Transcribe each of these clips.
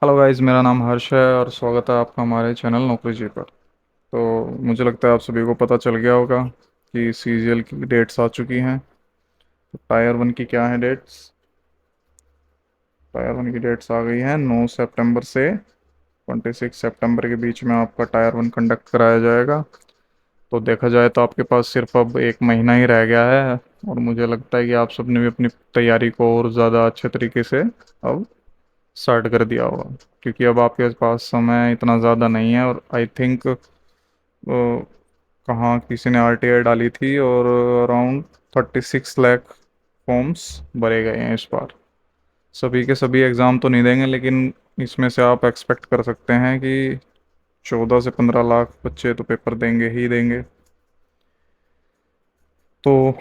Hello guys, मेरा नाम हर्ष है और स्वागत है आपका हमारे चैनल नौकरी जी पर। तो मुझे लगता है आप सभी को पता चल गया होगा कि सीजीएल की डेट्स आ चुकी हैं। तो टायर वन की क्या है डेट्स? टायर वन की डेट्स आ गई हैं 9 सितंबर से 26 सितंबर के बीच में आपका टायर वन कंडक्ट कराया जाएगा। तो देखा जाए तो आपके पास सिर्फ अब एक महीना ही रह गया है। और मुझे लगता है कि आप सबने भी अपनी तैयारी को और ज़्यादा अच्छे तरीके से अब स्टार्ट कर दिया होगा, क्योंकि अब आपके पास समय इतना ज़्यादा नहीं है। और आई थिंक कहाँ किसी ने आरटीआई डाली थी और अराउंड 36 लाख फॉर्म्स भरे गए हैं इस बार। सभी के सभी एग्ज़ाम तो नहीं देंगे, लेकिन इसमें से आप एक्सपेक्ट कर सकते हैं कि 14 से 15 लाख बच्चे तो पेपर देंगे ही देंगे। तो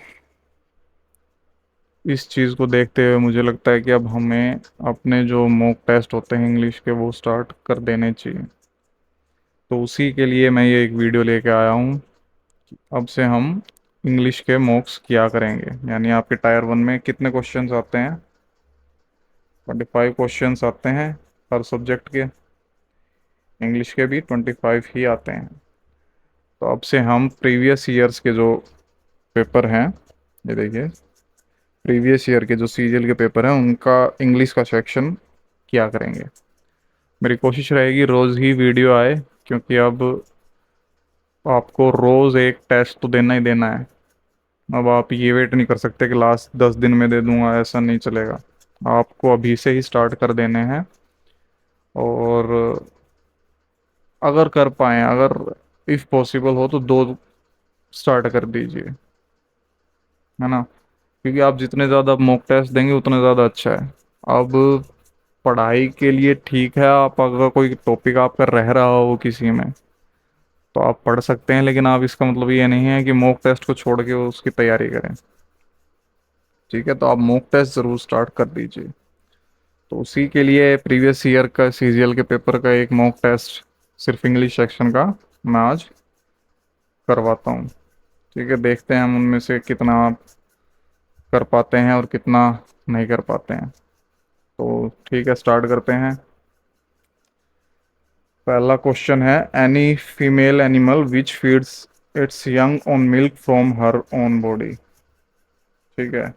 इस चीज़ को देखते हुए मुझे लगता है कि अब हमें अपने जो मॉक टेस्ट होते हैं इंग्लिश के वो स्टार्ट कर देने चाहिए। तो उसी के लिए मैं ये एक वीडियो लेके आया हूँ। अब से हम इंग्लिश के मॉक्स किया करेंगे, यानी आपके टायर वन में कितने क्वेश्चंस आते हैं? 25 क्वेश्चंस आते हैं हर सब्जेक्ट के। इंग्लिश के भी 25 ही आते हैं। तो अब से हम प्रीवियस ईयर्स के जो पेपर हैं, ये देखिए, प्रीवियस ईयर के जो सीजीएल के पेपर हैं उनका इंग्लिश का सेक्शन किया करेंगे। मेरी कोशिश रहेगी रोज़ ही वीडियो आए, क्योंकि अब आपको रोज़ एक टेस्ट तो देना ही देना है। अब आप ये वेट नहीं कर सकते कि लास्ट 10 दिन में दे दूंगा, ऐसा नहीं चलेगा। आपको अभी से ही स्टार्ट कर देने हैं। और अगर कर पाए, अगर इफ़ पॉसिबल हो तो दो स्टार्ट कर दीजिए, है ना? क्योंकि आप जितने ज़्यादा मॉक टेस्ट देंगे उतना ज़्यादा अच्छा है। अब पढ़ाई के लिए ठीक है, आप अगर कोई टॉपिक आपका रह रहा हो किसी में तो आप पढ़ सकते हैं, लेकिन आप इसका मतलब ये नहीं है कि मॉक टेस्ट को छोड़ के उसकी तैयारी करें। ठीक है, तो आप मॉक टेस्ट ज़रूर स्टार्ट कर दीजिए। तो उसी के लिए प्रीवियस ईयर का सीजीएल के पेपर का एक मॉक टेस्ट सिर्फ इंग्लिश सेक्शन का मैं आज करवाता हूँ। ठीक है, देखते हैं हम उनमें से कितना आप कर पाते हैं और कितना नहीं कर पाते हैं। तो ठीक है, स्टार्ट करते हैं। पहला क्वेश्चन है, any female animal which feeds it's young on milk from her own body. ठीक है,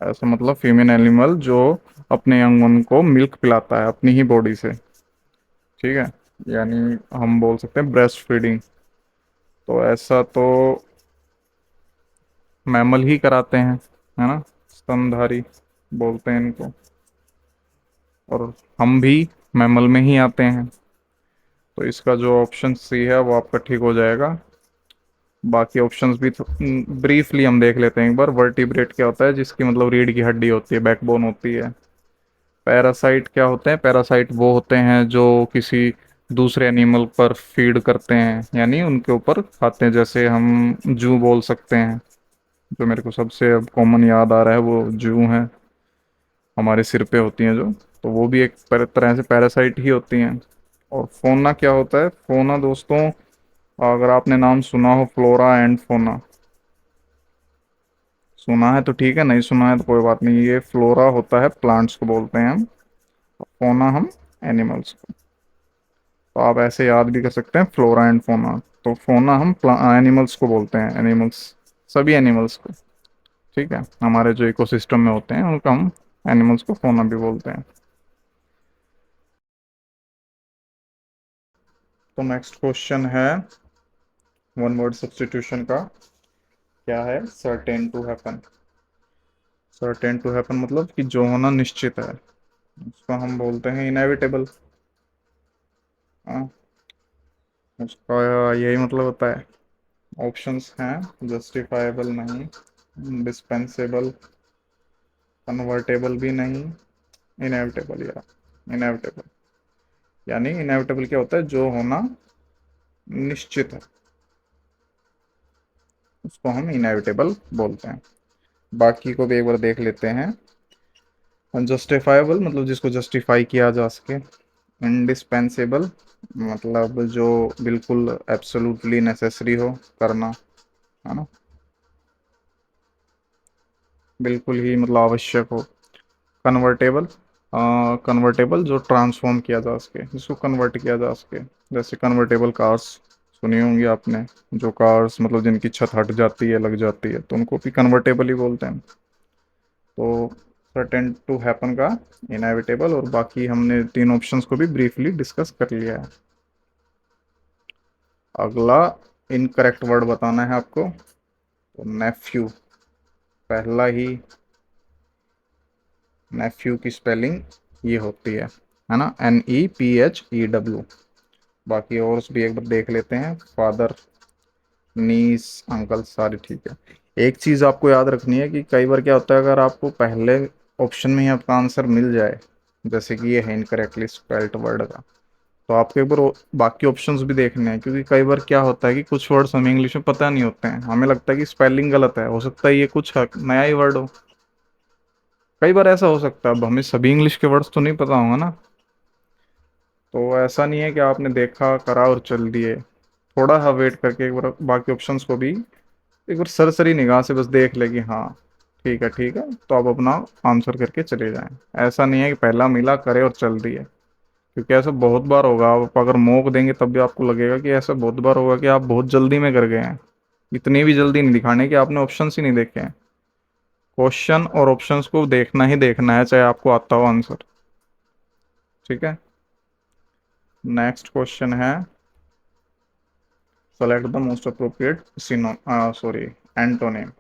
ऐसा मतलब फीमेल एनिमल जो अपने यंग वन को मिल्क पिलाता है अपनी ही बॉडी से। ठीक है, यानी हम बोल सकते हैं ब्रेस्ट फीडिंग। तो ऐसा तो मैमल ही कराते हैं, है ना? स्तनधारी बोलते हैं इनको। और हम भी मैमल में ही आते हैं। तो इसका जो ऑप्शन सी है वो आपका ठीक हो जाएगा। बाकी ऑप्शंस भी ब्रीफली हम देख लेते हैं एक बार। वर्टिब्रेट क्या होता है? जिसकी मतलब रीढ़ की हड्डी होती है, बैकबोन होती है। पैरासाइट क्या होते हैं? पैरासाइट वो होते हैं जो किसी दूसरे एनिमल पर फीड करते हैं, यानी उनके ऊपर खाते हैं। जैसे हम जू बोल सकते हैं। जो मेरे को सबसे अब कॉमन याद आ रहा है वो जू है, हमारे सिर पे होती हैं जो। तो वो भी एक तरह से पैरासाइट ही होती हैं। और फोना क्या होता है? फोना दोस्तों, अगर आपने नाम सुना हो फ्लोरा एंड फोना, सुना है तो ठीक है, नहीं सुना है तो कोई बात नहीं। ये फ्लोरा होता है, प्लांट्स को बोलते हैं हम। फोना हम एनिमल्स को। तो आप ऐसे याद भी कर सकते हैं, फ्लोरा एंड फोना। तो फोना हम एनिमल्स को बोलते हैं, एनिमल्स, सभी एनिमल्स को। ठीक है, हमारे जो इकोसिस्टम में होते हैं उनको हम एनिमल्स को फोना भी बोलते हैं। तो नेक्स्ट क्वेश्चन है वन वर्ड सब्स्टिट्यूशन का। क्या है? Certain to happen. Certain to happen मतलब कि जो होना निश्चित है, उसको हम बोलते हैं इनएविटेबल। हाँ, उसका यही मतलब होता है। ऑप्शंस हैं, जस्टिफाइबल नहीं, डिस्पेंसेबल, कन्वर्टेबल भी नहीं, इनएविटेबल। या इनएविटेबल, यानी इनएविटेबल क्या होता है? जो होना निश्चित है, उसको हम इनएविटेबल बोलते हैं। बाकी को भी एक बार देख लेते हैं। जस्टिफाइबल मतलब जिसको जस्टिफाई किया जा सके। इंडिस्पेंसेबल मतलब जो बिल्कुल एब्सोल्युटली नेसेसरी हो करना, है ना? बिल्कुल ही मतलब आवश्यक हो। कन्वर्टेबल कन्वर्टेबल जो ट्रांसफॉर्म किया जा सके, जिसको कन्वर्ट किया जा सके। जैसे कन्वर्टेबल कार्स सुनी होंगी आपने, जो कार्स मतलब जिनकी छत हट जाती है, लग जाती है, तो उनको भी कन्वर्टेबल ही बोलते हैं। तो सर्टेन टू हैपन का इनएविटेबल, और बाकी हमने तीन ऑप्शंस को भी ब्रीफली डिस्कस कर लिया है। अगला इनकरेक्ट वर्ड बताना है आपको। तो नेफ्यू, पहला ही नेफ्यू की स्पेलिंग ये होती है ना, NEPHEW। बाकी और भी एक बार देख लेते हैं। फादर, नीस, अंकल, सारे ठीक है। एक चीज़ आपको याद रखनी है कि कई बार क्या होता है, अगर आपको पहले ऑप्शन में ही आपका आंसर मिल जाए, जैसे कि ये है इनकरेक्टली स्पेल्ड वर्ड का, तो आपको एक बार बाकी ऑप्शंस भी देखने हैं, क्योंकि कई बार क्या होता है कि कुछ वर्ड्स हमें इंग्लिश में पता नहीं होते हैं, हमें लगता है कि स्पेलिंग गलत है, हो सकता है ये कुछ नया ही वर्ड हो। कई बार ऐसा हो सकता है, अब हमें सभी इंग्लिश के वर्ड्स तो नहीं पता होंगे ना, तो ऐसा नहीं है कि आपने देखा करा और चल दिए। थोड़ा सा वेट करके एक बार बाकी ऑप्शंस को भी एक बार सरसरी निगाह से बस देख ले कि हाँ ठीक है ठीक है, तो आप अपना आंसर करके चले जाएं। ऐसा नहीं है कि पहला मिला करे और चल दिए, क्योंकि ऐसा बहुत बार होगा, आप अगर मौक देंगे तब भी आपको लगेगा कि ऐसा बहुत बार होगा कि आप बहुत जल्दी में कर गए हैं। इतनी भी जल्दी नहीं दिखाने कि आपने ऑप्शंस ही नहीं देखे हैं। क्वेश्चन और ऑप्शंस को देखना ही देखना है, चाहे आपको आता हो आंसर। ठीक है। नेक्स्ट क्वेश्चन है, select the most appropriate synonym sorry antonym.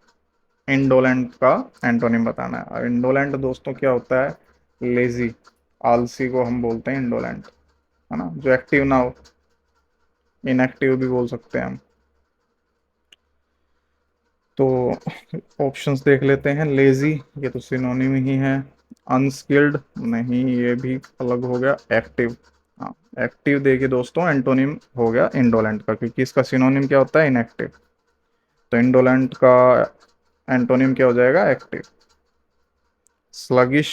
Indolent का एंटोनिम बताना है। और इंडोलेंट दोस्तों क्या होता है? लेजी, आलसी को हम बोलते हैं इंडोलेंट, है ना, जो एक्टिव ना हो। इनएक्टिव भी बोल सकते हैं हम। तो ऑप्शंस देख लेते हैं। लेजी, ये तो सिनोनिम ही है। अनस्किल्ड, नहीं, ये भी अलग हो गया। एक्टिव, हाँ, एक्टिव देखिए दोस्तों, एंटोनिम हो गया इंडोलेंट का, क्योंकि इसका सिनोनिम क्या होता है? इनएक्टिव। तो इंडोलेंट का एंटोनिम क्या हो जाएगा? एक्टिव। स्लगिश,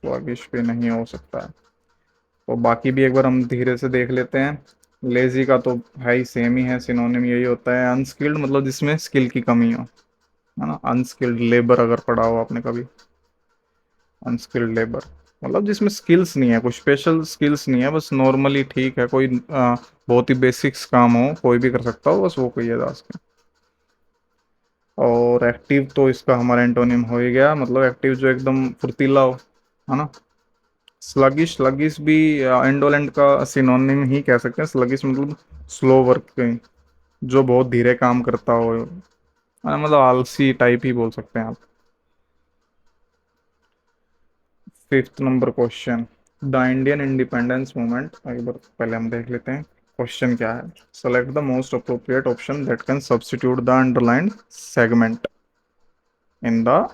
स्लगिश भी नहीं हो सकता है। तो बाकी भी एक बार हम धीरे से देख लेते हैं। लेजी का तो भाई सेम ही है, सिनोनिम यही होता है। अनस्किल्ड मतलब जिसमें स्किल की कमी हो, है ना। अनस्किल्ड लेबर अगर पढ़ा हो आपने कभी, अनस्किल्ड लेबर मतलब जिसमें स्किल्स नहीं है, कुछ स्पेशल स्किल्स नहीं है, बस नॉर्मली ठीक है, कोई बहुत ही बेसिक्स काम हो, कोई भी कर सकता हो, बस वो कोई है सके। और एक्टिव तो इसका हमारा एंटोनिम हो ही गया, मतलब एक्टिव जो एकदम फुर्तीला हो, है ना। स्लगिश, स्लगिश भी इंडोलेंट का सिनोनिम ही कह सकते हैं। स्लगिश मतलब स्लो वर्किंग, जो बहुत धीरे काम करता हो, मतलब आलसी टाइप ही बोल सकते हैं आप। Fifth number question, the Indian independence movement. एक बार पहले हम देख लेते हैं क्वेश्चन क्या है। Select the most appropriate option that can substitute the underlined segment in the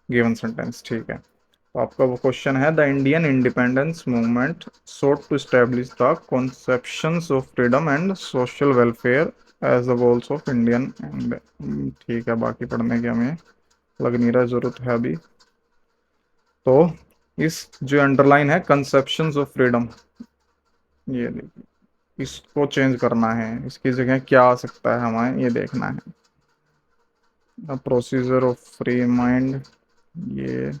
given sentence. ठीक है, तो आपका वो क्वेश्चन है, the Indian independence movement sought to establish the conceptions of freedom and social welfare as the goals of Indian ठीक है, बाकी पढ़ने की हमें लग नहीं रहा जरूरत है अभी। तो इस जो अंडरलाइन है, कंसेप्शंस ऑफ फ्रीडम, ये देखिए, इसको चेंज करना है, इसकी जगह क्या आ सकता है हमें ये देखना है। प्रोसीजर ऑफ फ्री माइंड, ये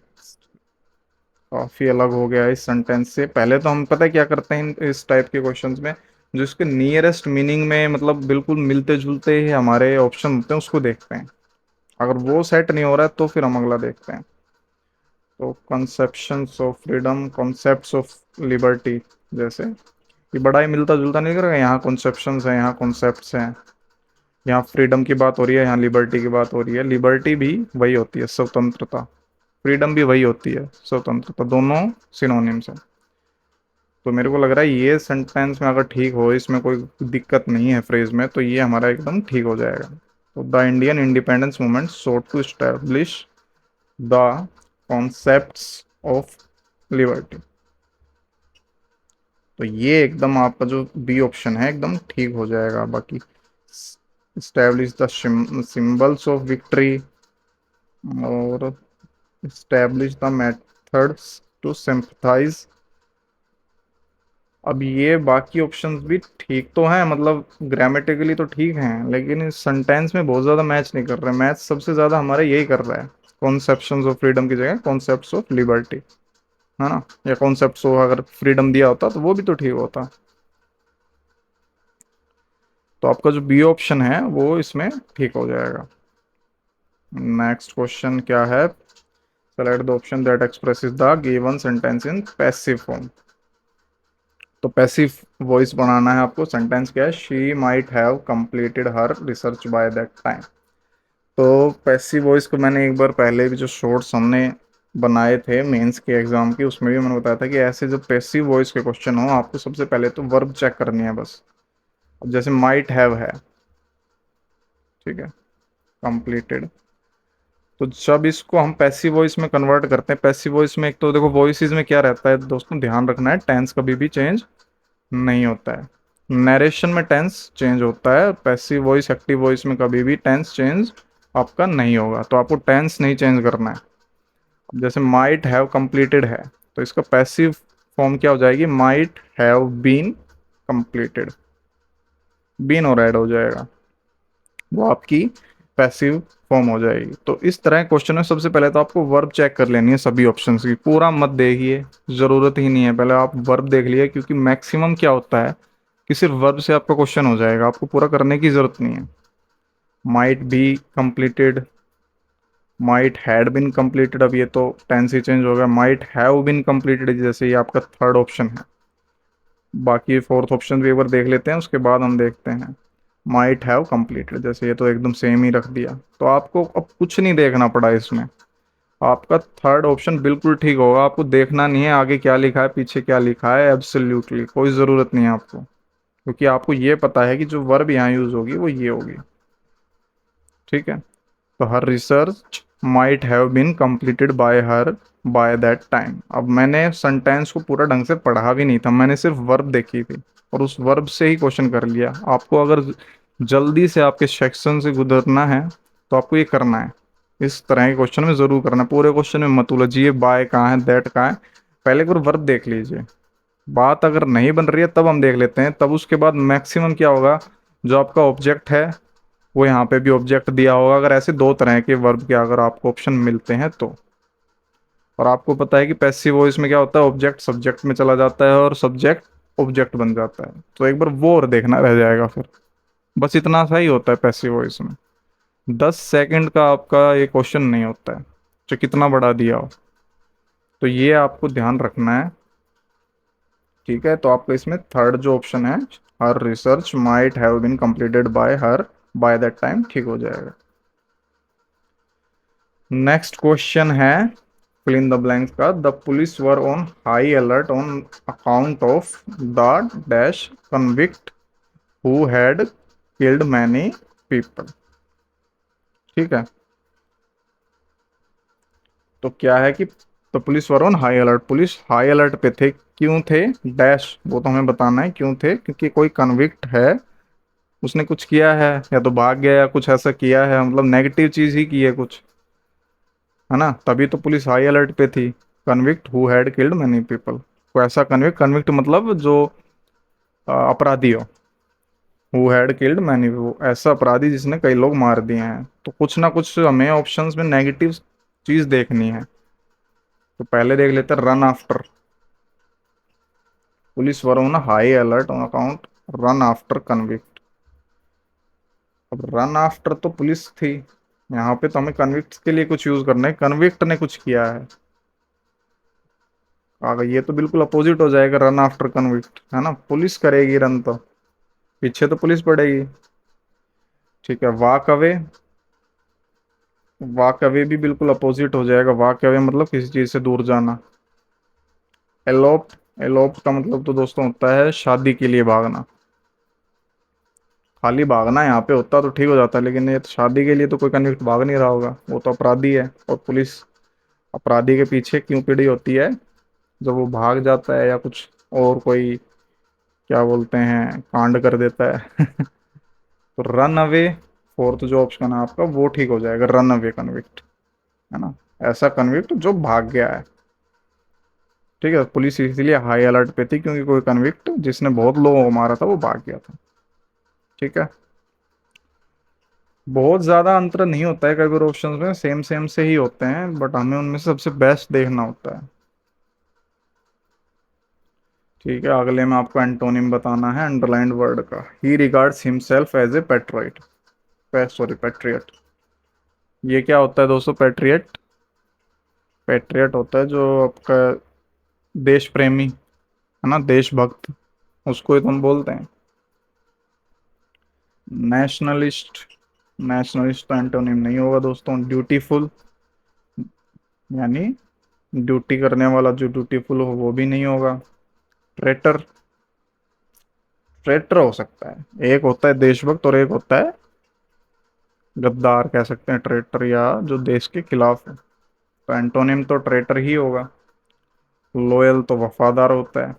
काफी अलग हो गया है इस सेंटेंस से। पहले तो हम पता है क्या करते हैं इस टाइप के क्वेश्चंस में, जो इसके नियरेस्ट मीनिंग में मतलब बिल्कुल मिलते जुलते ही हमारे ऑप्शन होते हैं, उसको देखते हैं। अगर वो सेट नहीं हो रहा है तो फिर हम अगला देखते हैं। तो conceptions of freedom, concepts of liberty, जैसे ये बड़ा ही मिलता जुलता नहीं करेगा। यहाँ कॉन्सेप्शंस हैं, यहाँ कॉन्सेप्ट्स हैं, यहाँ फ्रीडम की बात हो रही है, यहाँ लिबर्टी की बात हो रही है। लिबर्टी भी वही होती है स्वतंत्रता, फ्रीडम भी वही होती है स्वतंत्रता, दोनों सिनोनिम्स हैं। तो मेरे को लग रहा है ये सेंटेंस में अगर ठीक हो, इसमें कोई दिक्कत नहीं है फ्रेज में, तो ये हमारा एकदम ठीक हो जाएगा। तो the Indian independence movement sought to establish the concepts of liberty. तो ये एकदम आपका जो बी ऑप्शन है एकदम ठीक हो जाएगा। बाकी establish the symbols of victory और establish the methods to sympathize। अब ये बाकी ऑप्शंस भी ठीक तो हैं, मतलब ग्रामेटिकली तो ठीक हैं, लेकिन इस सेंटेंस में बहुत ज़्यादा मैच नहीं कर रहे। मैच सबसे ज़्यादा हमारा यही कर रहा है, कॉन्सेप्शंस ऑफ फ्रीडम की जगह कॉन्सेप्ट्स ऑफ लिबर्टी। है ना, या कॉन्सेप्ट हो, अगर फ्रीडम दिया होता तो वो भी तो ठीक होता। तो आपका जो बी ऑप्शन है वो इसमें ठीक हो जाएगा। नेक्स्ट क्वेश्चन क्या है? Select the option that expresses the given sentence in passive form. तो पैसिव वॉइस बनाना है आपको। सेंटेंस क्या है? She might have completed her research by that time. तो पैसिव वॉइस को मैंने एक बार पहले भी जो शॉर्ट्स हमने बनाए थे मेंस के एग्जाम की, उसमें भी मैंने बताया था कि ऐसे जो पैसिव वॉइस के क्वेश्चन हो, आपको सबसे पहले तो वर्ब चेक करनी है बस। अब जैसे माइट हैव है, ठीक है, कंप्लीटेड। तो जब इसको हम पैसिव वॉइस में कन्वर्ट करते हैं, पैसिव वॉइस में एक तो देखो वॉइसेस में क्या रहता है दोस्तों, ध्यान रखना है, टेंस कभी भी चेंज नहीं होता है। नरेशन में टेंस चेंज होता है, पैसिव वॉइस एक्टिव वॉइस में कभी भी टेंस चेंज आपका नहीं होगा। तो आपको टेंस नहीं चेंज करना है। अब जैसे माइट हैव कंप्लीटेड है, तो इसका पैसिव फॉर्म क्या हो जाएगी? Might have been completed. Been और ऐड हो जाएगा, वो आपकी पैसिव फॉर्म हो जाएगी। तो इस तरह क्वेश्चन में सबसे पहले तो आपको वर्ब चेक कर लेनी है सभी ऑप्शंस की। पूरा मत देखिए, जरूरत ही नहीं है, पहले आप वर्ब देख लिए, क्योंकि मैक्सिमम क्या होता है कि सिर्फ वर्ब से आपका क्वेश्चन हो जाएगा, आपको पूरा करने की जरूरत नहीं है। Might be completed, might had been completed, अब ये तो टेंस ही चेंज हो गया। माइट हैव बिन कंप्लीटेड जैसे ये आपका थर्ड ऑप्शन है। बाकी फोर्थ ऑप्शन भी एक बार देख लेते हैं, उसके बाद हम देखते हैं। माइट हैव कंप्लीटेड, जैसे ये तो एकदम सेम ही रख दिया। तो आपको अब कुछ नहीं देखना पड़ा इसमें, आपका थर्ड ऑप्शन बिल्कुल ठीक होगा। आपको देखना नहीं है आगे क्या लिखा है पीछे क्या लिखा है, एब्सोल्युटली कोई ज़रूरत नहीं है आपको, क्योंकि आपको ये पता है कि जो वर्ब यहाँ यूज़ होगी वो ये होगी। ठीक है, तो her research might have been completed by her by that time. अब मैंने सेंटेंस को पूरा ढंग से पढ़ा भी नहीं था, मैंने सिर्फ वर्ब देखी थी और उस वर्ब से ही क्वेश्चन कर लिया। आपको अगर जल्दी से आपके सेक्शन से गुजरना है तो आपको ये करना है, इस तरह के क्वेश्चन में जरूर करना है। पूरे क्वेश्चन में मत उलझिए, बाय कहाँ है दैट कहाँ है, पहले एक बार वर्ब देख लीजिए। बात अगर नहीं बन रही है तब हम देख लेते हैं, तब उसके बाद मैक्सिमम क्या होगा, जो आपका ऑब्जेक्ट है वो यहाँ पे भी ऑब्जेक्ट दिया होगा, अगर ऐसे दो तरह के वर्ब के अगर आपको ऑप्शन मिलते हैं तो। और आपको पता है कि पैसिव वॉइस में क्या होता है, ऑब्जेक्ट सब्जेक्ट में चला जाता है और सब्जेक्ट ऑब्जेक्ट बन जाता है। तो एक बार वो और देखना रह जाएगा फिर। बस इतना सा ही होता है पैसिव वॉइस में। 10 सेकंड का आपका ये क्वेश्चन नहीं होता है, जो कितना बड़ा दिया हो। तो ये आपको ध्यान रखना है। ठीक है, तो आपका इसमें थर्ड जो ऑप्शन है, her research might have been completed by her by that time, ठीक हो जाएगा। नेक्स्ट क्वेश्चन है फिल इन द ब्लैंक्स का। The police were on high alert on account of the dash convict who had killed many people. ठीक है, तो क्या है कि the police were on high alert, police high alert पे थे। क्यों थे? डैश, वो तो हमें बताना है क्यों थे, क्योंकि कोई कन्विक्ट है, उसने कुछ किया है, या तो भाग गया या कुछ ऐसा किया है, मतलब नेगेटिव चीज ही की है कुछ, है ना, तभी तो पुलिस हाई अलर्ट पे थी। Convict who had killed many people, को ऐसा कन्विक्ट, कन्विक्ट मतलब जो अपराधी हो। हु हैड किल्ड मैनी, वो ऐसा अपराधी जिसने कई लोग मार दिए हैं। तो कुछ ना कुछ हमें ऑप्शंस में नेगेटिव चीज देखनी है। तो पहले देख लेते हैं run after. Police were on high alert on account run after convict. अब रन आफ्टर तो पुलिस थी, यहाँ पे तो हमें कन्विक्ट के लिए कुछ यूज करना है, कन्विक्ट ने कुछ किया है। अगर ये तो बिल्कुल अपोजिट हो जाएगा, रन आफ्टर कन्विक्ट, है ना, पुलिस करेगी रन तो पीछे तो पुलिस पड़ेगी। ठीक है, वॉक अवे, वॉक अवे भी बिल्कुल अपोजिट हो जाएगा। वॉक अवे मतलब किसी चीज से दूर जाना। एलोप्ट, एलोप्ट का मतलब तो दोस्तों होता है शादी के लिए भागना। खाली भागना यहाँ पे होता तो ठीक हो जाता, लेकिन ये तो शादी के लिए तो कोई कन्विक्ट भाग नहीं रहा होगा, वो तो अपराधी है। और पुलिस अपराधी के पीछे क्यों पड़ी होती है? जब वो भाग जाता है या कुछ और कोई क्या बोलते हैं कांड कर देता है। तो रन अवे, फोर्थ जो ऑप्शन है आपका वो ठीक हो जाएगा, रन अवे कन्विक्ट, है ना, ऐसा कन्विक्ट जो भाग गया है। ठीक है, पुलिस इसीलिए हाई अलर्ट पे थी क्योंकि कोई कन्विक्ट जिसने बहुत लोगों को मारा था वो भाग गया था। ठीक है, बहुत ज्यादा अंतर नहीं होता है, कई बार ऑप्शन में सेम सेम से ही होते हैं, बट हमें उनमें से सबसे बेस्ट देखना होता है। ठीक है, अगले में आपको एंटोनिम बताना है अंडरलाइंड वर्ड का। He regards himself as a patriot, sorry patriot. ये क्या होता है दोस्तों, पेट्रियट? पेट्रियट होता है जो आपका देश प्रेमी, है ना, देशभक्त, उसको ही तो हम बोलते हैं। नेशनलिस्ट, नेशनलिस्ट तो एंटोनिम नहीं होगा दोस्तों। ड्यूटीफुल, यानी ड्यूटी करने वाला, जो ड्यूटीफुल हो वो भी नहीं होगा। ट्रेटर, ट्रेटर हो सकता है, एक होता है देशभक्त और एक होता है गद्दार, कह सकते हैं ट्रेटर, या जो देश के खिलाफ है। तो एंटोनिम तो ट्रेटर ही होगा। लॉयल तो वफादार होता है।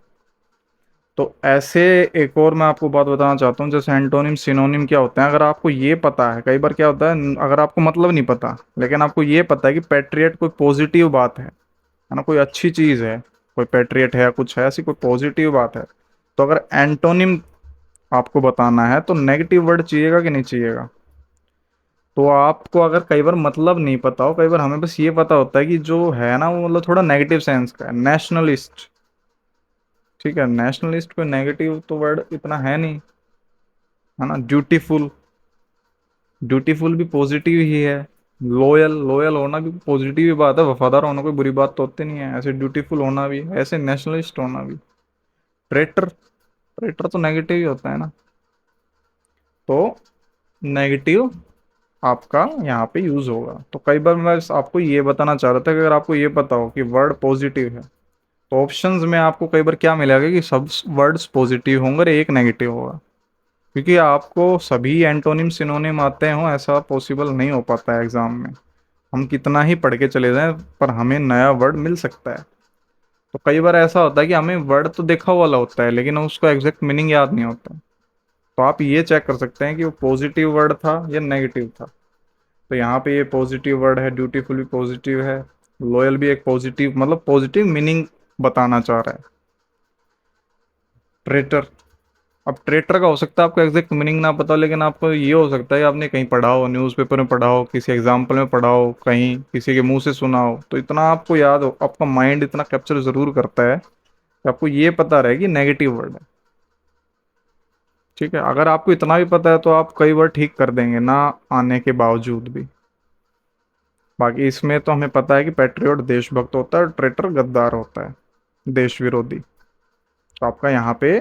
तो ऐसे एक और मैं आपको बात बताना चाहता हूँ, जैसे एंटोनिम सिनोनिम क्या होते हैं, अगर आपको ये पता है, कई बार क्या होता है अगर आपको मतलब नहीं पता, लेकिन आपको ये पता है कि पैट्रियट कोई पॉजिटिव बात है ना, कोई अच्छी चीज है, कोई पैट्रियट है, कुछ है ऐसी कोई पॉजिटिव बात है, तो अगर एंटोनिम आपको बताना है तो नेगेटिव वर्ड चाहिएगा कि नहीं चाहिएगा? तो आपको अगर कई बार मतलब नहीं पता हो, कई बार हमें बस ये पता होता है कि जो है ना वो मतलब थोड़ा नेगेटिव सेंस का है, नेशनलिस्ट। ठीक है, नेशनलिस्ट कोई नेगेटिव तो वर्ड इतना है नहीं, है ना। ड्यूटीफुल, ड्यूटीफुल भी पॉजिटिव ही है। लॉयल, लॉयल होना भी पॉजिटिव ही बात है, वफादार होना कोई बुरी बात तो होती नहीं है, ऐसे ड्यूटीफुल होना भी, ऐसे नेशनलिस्ट होना भी। ट्रेटर, ट्रेटर तो नेगेटिव ही होता है ना। तो नेगेटिव आपका यहाँ पे यूज होगा। तो कई बार मैं बस आपको ये बताना चाह रहा था कि अगर आपको ये पता हो कि वर्ड पॉजिटिव है, तो ऑप्शंस में आपको कई बार क्या मिलेगा कि सब वर्ड्स पॉजिटिव होंगे और एक नेगेटिव होगा। क्योंकि आपको सभी एंटोनिम सिनोनिम आते हो ऐसा पॉसिबल नहीं हो पाता है एग्जाम में। हम कितना ही पढ़ के चले जाएं पर हमें नया वर्ड मिल सकता है। तो कई बार ऐसा होता है कि हमें वर्ड तो देखा हुआ होता है लेकिन उसका एग्जैक्ट मीनिंग याद नहीं होता। तो आप ये चेक कर सकते हैं कि वो पॉजिटिव वर्ड था या नेगेटिव था। तो यहाँ पे ये पॉजिटिव वर्ड है, ड्यूटीफुल भी पॉजिटिव है, लॉयल भी एक पॉजिटिव, मतलब पॉजिटिव मीनिंग बताना चाह रहा है। ट्रेटर, अब ट्रेटर का हो सकता है आपको एग्जैक्ट मीनिंग ना पता हो, लेकिन आपको ये हो सकता है कि आपने कहीं पढ़ा हो, न्यूज़पेपर में पढ़ा हो, किसी एग्जाम्पल में पढ़ा हो, कहीं किसी के मुंह से सुना हो, तो इतना आपको याद हो, आपका माइंड इतना कैप्चर जरूर करता है कि आपको ये पता रहे कि नेगेटिव वर्ड है। ठीक है, अगर आपको इतना भी पता है तो आप कई बार ठीक कर देंगे ना आने के बावजूद भी। बाकी इसमें तो हमें पता है कि पैट्रियट देशभक्त होता है और ट्रेटर गद्दार होता है, देश विरोधी। तो आपका यहाँ पे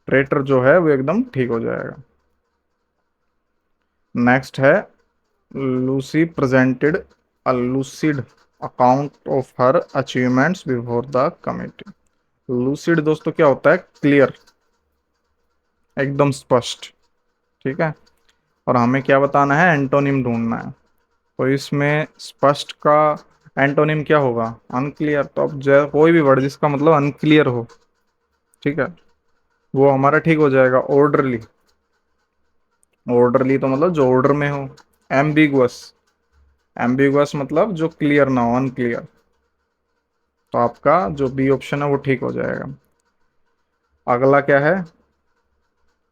ट्रेटर जो है वो एकदम ठीक हो जाएगा। नेक्स्ट है, Lucy presented a lucid account of her achievements before the committee. Lucid दोस्तों क्या होता है, क्लियर, एकदम स्पष्ट। ठीक है, और हमें क्या बताना है, एंटोनिम ढूंढना है। तो इसमें स्पष्ट का एंटोनिम क्या होगा, अनक्लियर। तो अब जो कोई भी वर्ड जिसका मतलब अनक्लियर हो, ठीक है, वो हमारा ठीक हो जाएगा। ऑर्डरली, ऑर्डरली तो मतलब जो ऑर्डर में हो। एम्बिगुअस, एम्बिगुअस मतलब जो क्लियर ना हो, अनक्लियर। तो आपका जो बी ऑप्शन है वो ठीक हो जाएगा। अगला क्या है,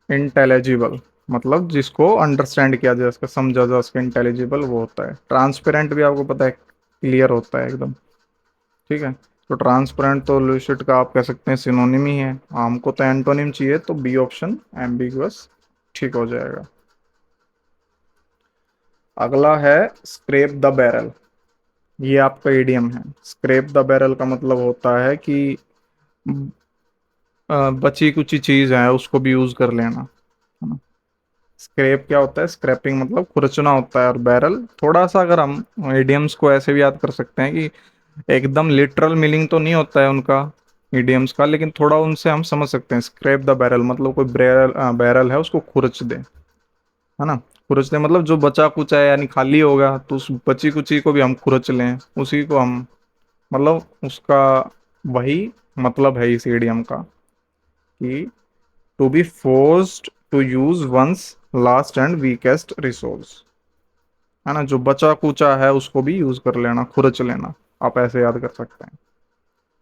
इंटेलिजिबल, मतलब जिसको अंडरस्टैंड किया जा सके, समझा जा सके, इंटेलिजिबल वो होता है। ट्रांसपेरेंट भी आपको पता है क्लियर होता है एकदम। ठीक है, तो ट्रांसपेरेंट तो लूसिड का आप कह सकते हैं सिनोनिम ही है। हमको तो एंटोनिम चाहिए, तो बी ऑप्शन एम्बिगुअस ठीक हो जाएगा। अगला है स्क्रैप द बैरल। ये आपका इडियम है। स्क्रैप द बैरल का मतलब होता है कि बची कुची चीज है उसको भी यूज कर लेना, है ना। स्क्रैप क्या होता है, स्क्रैपिंग मतलब खुरचना होता है, और बैरल थोड़ा सा अगर हम इडियम्स को ऐसे भी याद कर सकते हैं कि एकदम लिटरल मीनिंग तो नहीं होता है उनका इडियम्स का, लेकिन थोड़ा उनसे हम समझ सकते हैं। स्क्रैप द बैरल मतलब कोई बैरल, बैरल है उसको खुरच दे, है ना। खुरच दे मतलब जो बचा कुचा है यानी खाली होगा, तो उस बची कुची को भी हम खुरच लें, उसी को हम, मतलब उसका वही मतलब है इस इडियम का कि to be forced to use one's last and weakest resource, है ना। जो बचा कुचा है उसको भी यूज कर लेना, खुरच लेना, आप ऐसे याद कर सकते हैं।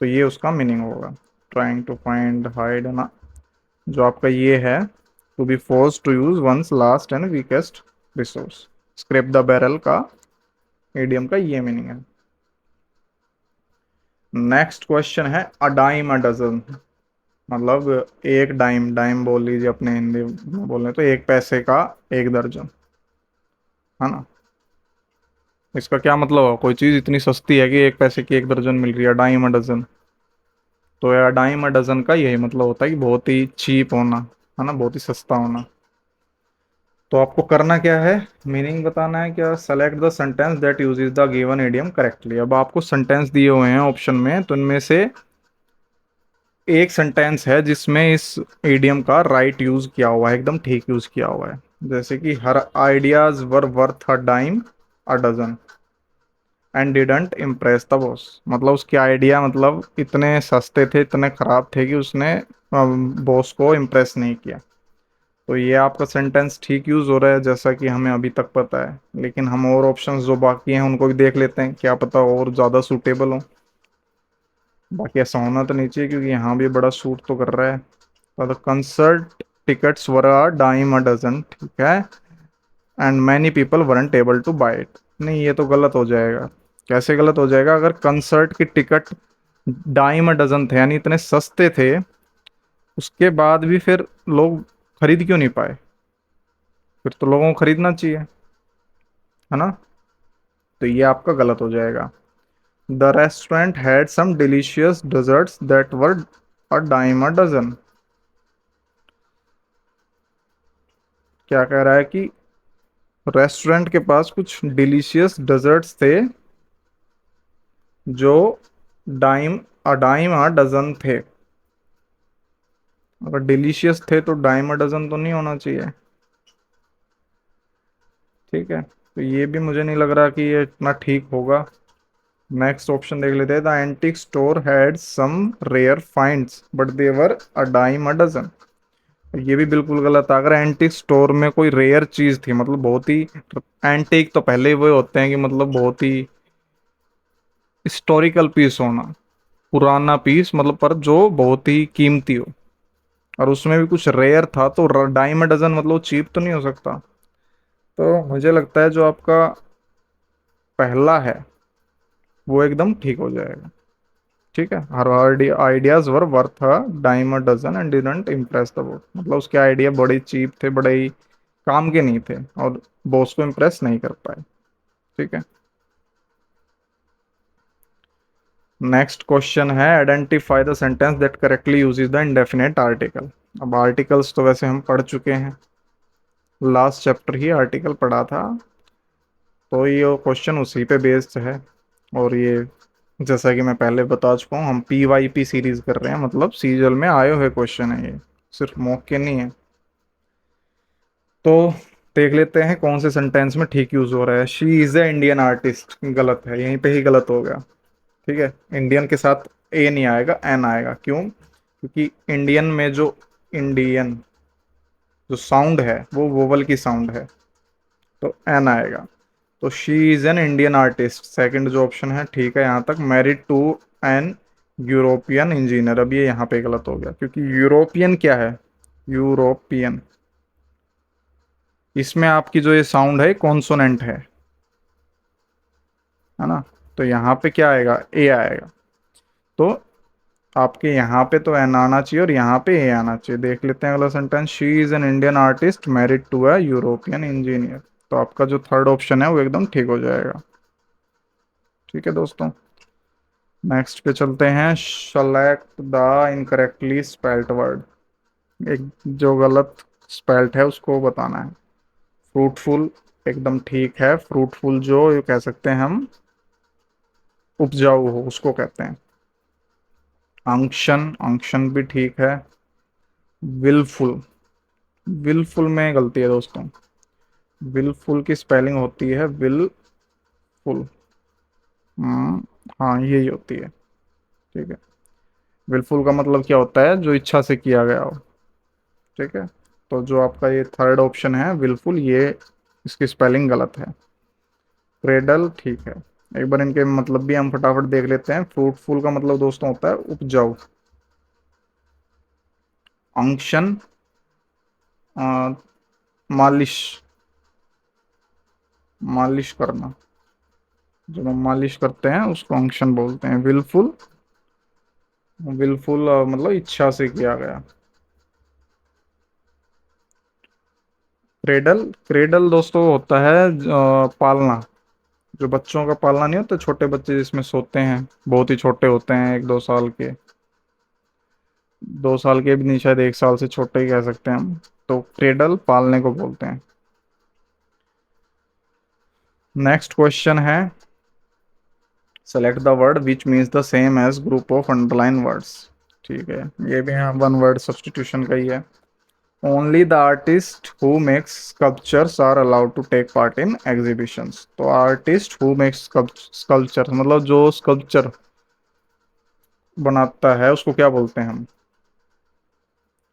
तो ये उसका मीनिंग होगा, ट्राइंग टू फाइंड हाइड, है ना। जो आपका ये है, to be force to use one's last and weakest resource, scrape the barrel का इडियम का ये मीनिंग है। नेक्स्ट क्वेश्चन है, अ डाइम अ डजन। मतलब एक डाइम, डाइम बोल लीजिए अपने हिंदी में बोले तो एक पैसे का एक दर्जन, है ना। इसका क्या मतलब है, कोई चीज़ इतनी सस्ती है कि एक पैसे की एक दर्जन मिल रही है, डाइम अ डजन। तो यार डाइम अ डजन का यही मतलब होता है कि बहुत ही चीप होना, है ना, बहुत ही सस्ता होना। तो आपको करना क्या है, मीनिंग बताना है क्या, select the sentence that uses the given idiom correctly. अब आपको सेंटेंस दिए हुए हैं ऑप्शन में, तो इनमें से एक सेंटेंस है जिसमें इस इडियम का राइट यूज किया हुआ है, एकदम ठीक यूज किया हुआ है। जैसे कि her ideas were worth a dime a dozen and didn't impress the boss. मतलब उसके आइडिया मतलब इतने सस्ते थे, इतने खराब थे कि उसने बॉस को इम्प्रेस नहीं किया। तो ये आपका सेंटेंस ठीक यूज हो रहा है जैसा कि हमें अभी तक पता है, लेकिन हम और ऑप्शंस जो बाकी हैं उनको भी देख लेते हैं, क्या पता और ज़्यादा सूटेबल हो। बाकी ऐसा होना तो नहीं चाहिए क्योंकि यहाँ भी बड़ा सूट तो कर रहा है। तो the concert tickets were a dime a dozen, ठीक है, and many people weren't able to buy it. नहीं, ये तो गलत हो जाएगा। कैसे गलत हो जाएगा, अगर कंसर्ट की टिकट डाइम अ डजन थे यानी इतने सस्ते थे, उसके बाद भी फिर लोग खरीद क्यों नहीं पाए, फिर तो लोगों को खरीदना चाहिए, है ना। तो ये आपका गलत हो जाएगा। The restaurant had some delicious desserts that were a dime a dozen. क्या कह रहा है कि रेस्टोरेंट के पास कुछ डिलीशियस डेजर्ट्स थे जो डाइम अ डजन थे। अगर डिलीशियस थे तो डाइम अ डजन तो नहीं होना चाहिए, ठीक है। तो ये भी मुझे नहीं लग रहा कि ये इतना ठीक होगा। नेक्स्ट ऑप्शन देख लेते हैं, the antique store had some rare finds but they were a dime a dozen. ये भी बिल्कुल गलत है। अगर एंटिक स्टोर में कोई रेयर चीज थी, मतलब बहुत ही, एंटिक तो पहले ही वो होते हैं कि मतलब बहुत ही हिस्टोरिकल पीस होना, पुराना पीस मतलब, पर जो बहुत ही कीमती हो, और उसमें भी कुछ रेयर था, तो डाइम अ डजन मतलब चीप तो नहीं हो सकता। तो मुझे लगता है जो आपका पहला है वो एकदम ठीक हो जाएगा, ठीक है। Her ideas were worth a dime a dozen and didn't impress the boss. मतलब उसके आइडिया बड़े चीप थे, बड़े ही काम के नहीं थे, और बॉस को इम्प्रेस नहीं कर पाए, ठीक है। नेक्स्ट क्वेश्चन है, identify the sentence that correctly uses the indefinite article. अब आर्टिकल्स तो वैसे हम पढ़ चुके हैं, लास्ट चैप्टर ही आर्टिकल पढ़ा था, तो ये क्वेश्चन उसी पे बेस्ड है। और ये जैसा कि मैं पहले बता चुका हूँ, हम PYP सीरीज कर रहे हैं, मतलब सीरियल में आए हुए क्वेश्चन है ये, सिर्फ मौके नहीं है। तो देख लेते हैं कौन से सेंटेंस में ठीक यूज हो रहा है। She is a Indian artist, गलत है, यहीं पे ही गलत हो गया, ठीक है। इंडियन के साथ ए नहीं आएगा, एन आएगा। क्यों, क्योंकि इंडियन में जो इंडियन जो साउंड है वो वोवल की साउंड है, तो एन आएगा। तो she is an Indian artist, second जो ऑप्शन है ठीक है यहाँ तक। Married to an European engineer, अब ये यहाँ पे गलत हो गया क्योंकि यूरोपियन क्या है, यूरोपियन, इसमें आपकी जो ये साउंड है कॉन्सोनेंट है ना। तो यहाँ पे क्या आएगा, ए आएगा। तो आपके यहाँ पे तो एन आना चाहिए और यहाँ पे ए आना चाहिए। देख लेते हैं अगला sentence, she is an Indian artist married to a European engineer. तो आपका जो थर्ड ऑप्शन है वो एकदम ठीक हो जाएगा, ठीक है दोस्तों। नेक्स्ट पे चलते हैं, select the incorrectly spelt word. एक जो गलत स्पेल्ट है उसको बताना है। फ्रूटफुल एकदम ठीक है, फ्रूटफुल जो ये कह सकते हैं हम उपजाऊ हो उसको कहते हैं। अंक्शन, अंक्शन भी ठीक है। विलफुल, विलफुल में गलती है दोस्तों। विलफुल की स्पेलिंग होती है विलफुल। हम्म, हाँ यही होती है, ठीक है। विलफुल का मतलब क्या होता है, जो इच्छा से किया गया हो, ठीक है। तो जो आपका ये थर्ड ऑप्शन है विलफुल, ये इसकी स्पेलिंग गलत है। क्रेडल ठीक है। एक बार इनके मतलब भी हम फटाफट देख लेते हैं। फ्रूटफुल का मतलब दोस्तों होता है उपजाऊ। अंक्शन मालिश, मालिश करना, जब हम मालिश करते हैं उसको अंक्शन बोलते हैं। विलफुल विलफुल मतलब इच्छा से किया गया। क्रेडल, क्रेडल दोस्तों होता है पालना। जो बच्चों का पालना नहीं होता, छोटे बच्चे जिसमें सोते हैं, बहुत ही छोटे होते हैं, 1-2 साल के। 2 साल के भी नहीं, शायद 1 साल से छोटे ही कह सकते हैं हम। तो क्रेडल पालने को बोलते हैं। नेक्स्ट क्वेश्चन है, select the word which means the same age group of underline words. ठीक है, ये भी यहाँ वन वर्ड सब्सटीट्यूशन का ही है। Only the artist who makes sculptures are allowed to take part in exhibitions. तो आर्टिस्ट हु मेक्स स्कल्पचर मतलब जो स्कल्पचर बनाता है उसको क्या बोलते हैं हम?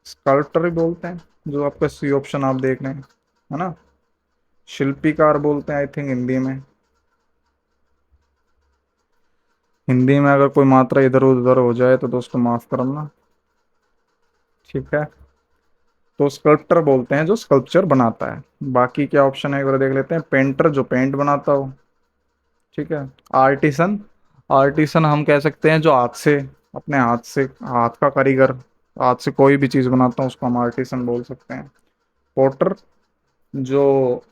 स्कल्पटर ही बोलते हैं, जो आपका सी ऑप्शन आप देख रहे हैं, है ना। शिल्पीकार बोलते हैं आई थिंक हिंदी में। हिंदी में अगर कोई मात्रा इधर उधर हो जाए तो दोस्तों माफ करना। ठीक है, तो स्कल्पटर बोलते हैं जो स्कल्पचर बनाता है। बाकी क्या ऑप्शन है एक बार देख लेते हैं। पेंटर, जो पेंट बनाता हो। ठीक है। आर्टिसन, आर्टिसन हम कह सकते हैं जो हाथ से, अपने हाथ से, हाथ का कारीगर, हाथ से कोई भी चीज बनाता हूँ उसको हम आर्टिसन बोल सकते हैं। पोटर, जो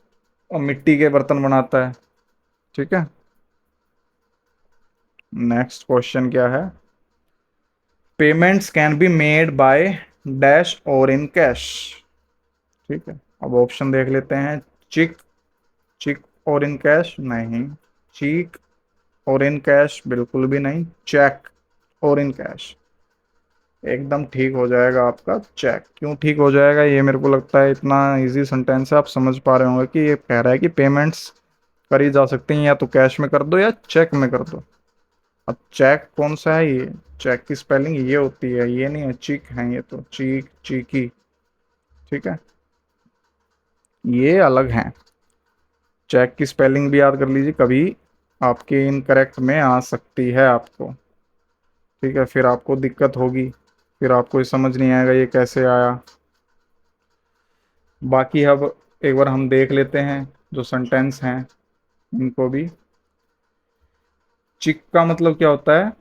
मिट्टी के बर्तन बनाता है। ठीक है। नेक्स्ट क्वेश्चन क्या है, payments can be made by dash और इन कैश। ठीक है, अब ऑप्शन देख लेते हैं। चिक, चिक और इन कैश नहीं। चीक और इन कैश बिल्कुल भी नहीं। चेक और इन कैश। एकदम ठीक हो जाएगा आपका चेक। क्यों ठीक हो जाएगा, ये मेरे को लगता है इतना इजी सेंटेंस है, आप समझ पा रहे होंगे कि ये कह रहा है कि पेमेंट्स करी जा सकती हैं या तो कैश में कर दो या चेक में कर दो। अब चेक कौन सा है ये? चेक की स्पेलिंग ये होती है, ये नहीं है। चीक है ये तो, चीक, चीकी। ठीक है, ये अलग है। चेक की स्पेलिंग भी याद कर लीजिए, कभी आपके इनकरेक्ट में आ सकती है आपको। ठीक है, फिर आपको दिक्कत होगी, फिर आपको ये समझ नहीं आएगा ये कैसे आया। बाकी अब एक बार हम देख लेते हैं जो सेंटेंस हैं इनको भी। चिक का मतलब क्या होता है?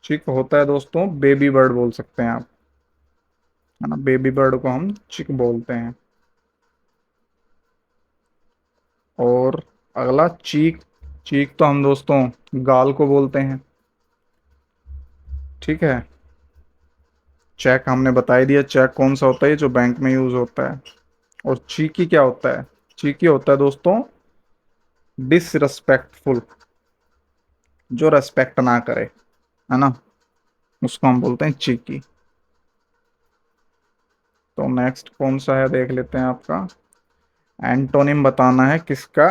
चिक होता है दोस्तों बेबी बर्ड बोल सकते हैं आप, है ना। बेबी बर्ड को हम चिक बोलते हैं। और अगला चीक, चीक तो हम दोस्तों गाल को बोलते हैं। ठीक है। चेक हमने बता ही दिया, चेक कौन सा होता है, जो बैंक में यूज होता है। और चीकी क्या होता है? चीकी होता है दोस्तों डिसरिस्पेक्टफुल, जो रेस्पेक्ट ना करे, है ना, उसको हम बोलते हैं चीकी। तो नेक्स्ट कौन सा है देख लेते हैं आपका। एंटोनिम बताना है किसका?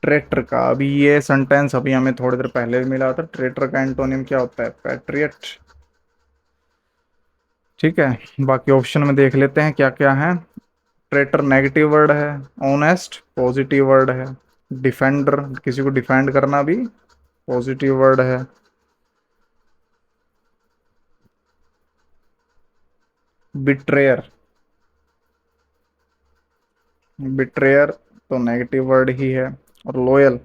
ट्रेटर का। अभी ये सेंटेंस अभी हमें थोड़ी देर पहले भी मिला था। ट्रेटर का एंटोनिम क्या होता है? पैट्रियट। ठीक है, बाकी ऑप्शन में देख लेते हैं क्या क्या है। ट्रेटर नेगेटिव वर्ड है। ऑनेस्ट पॉजिटिव वर्ड है। डिफेंडर, किसी को डिफेंड करना भी पॉजिटिव वर्ड है। बिट्रेयर, बिट्रेयर तो नेगेटिव वर्ड ही है। और लॉयल,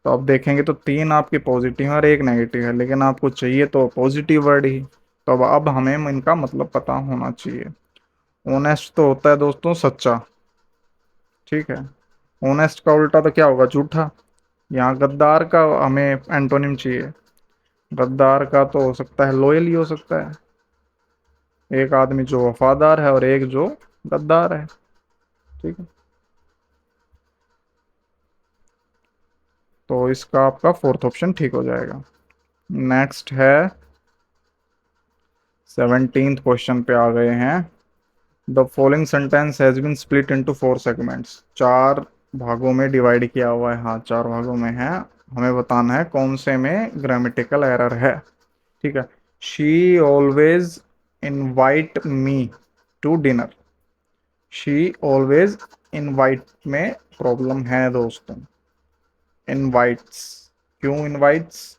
तो आप देखेंगे तो 3 आपके पॉजिटिव है और 1 नेगेटिव है, लेकिन आपको चाहिए तो पॉजिटिव वर्ड ही। तो अब हमें इनका मतलब पता होना चाहिए। ऑनेस्ट तो होता है दोस्तों सच्चा। ठीक है। ऑनेस्ट का उल्टा तो क्या होगा? झूठा। यहाँ गद्दार का हमें एंटोनिम चाहिए। गद्दार का तो हो सकता है लॉयल ही हो सकता है। एक आदमी जो वफादार है और एक जो गद्दार है। ठीक है, तो इसका आपका फोर्थ ऑप्शन ठीक हो जाएगा। नेक्स्ट है, 17th क्वेश्चन पे आ गए हैं। The following sentence has been split into 4 segments. 4 भागों में डिवाइड किया हुआ है। हाँ, 4 भागों में है। हमें बताना है कौन से में ग्रामेटिकल एरर है। ठीक है। She always invite me to dinner. She always invite में प्रॉब्लम है दोस्तों। इनवाइट्स, क्यों इनवाइट्स?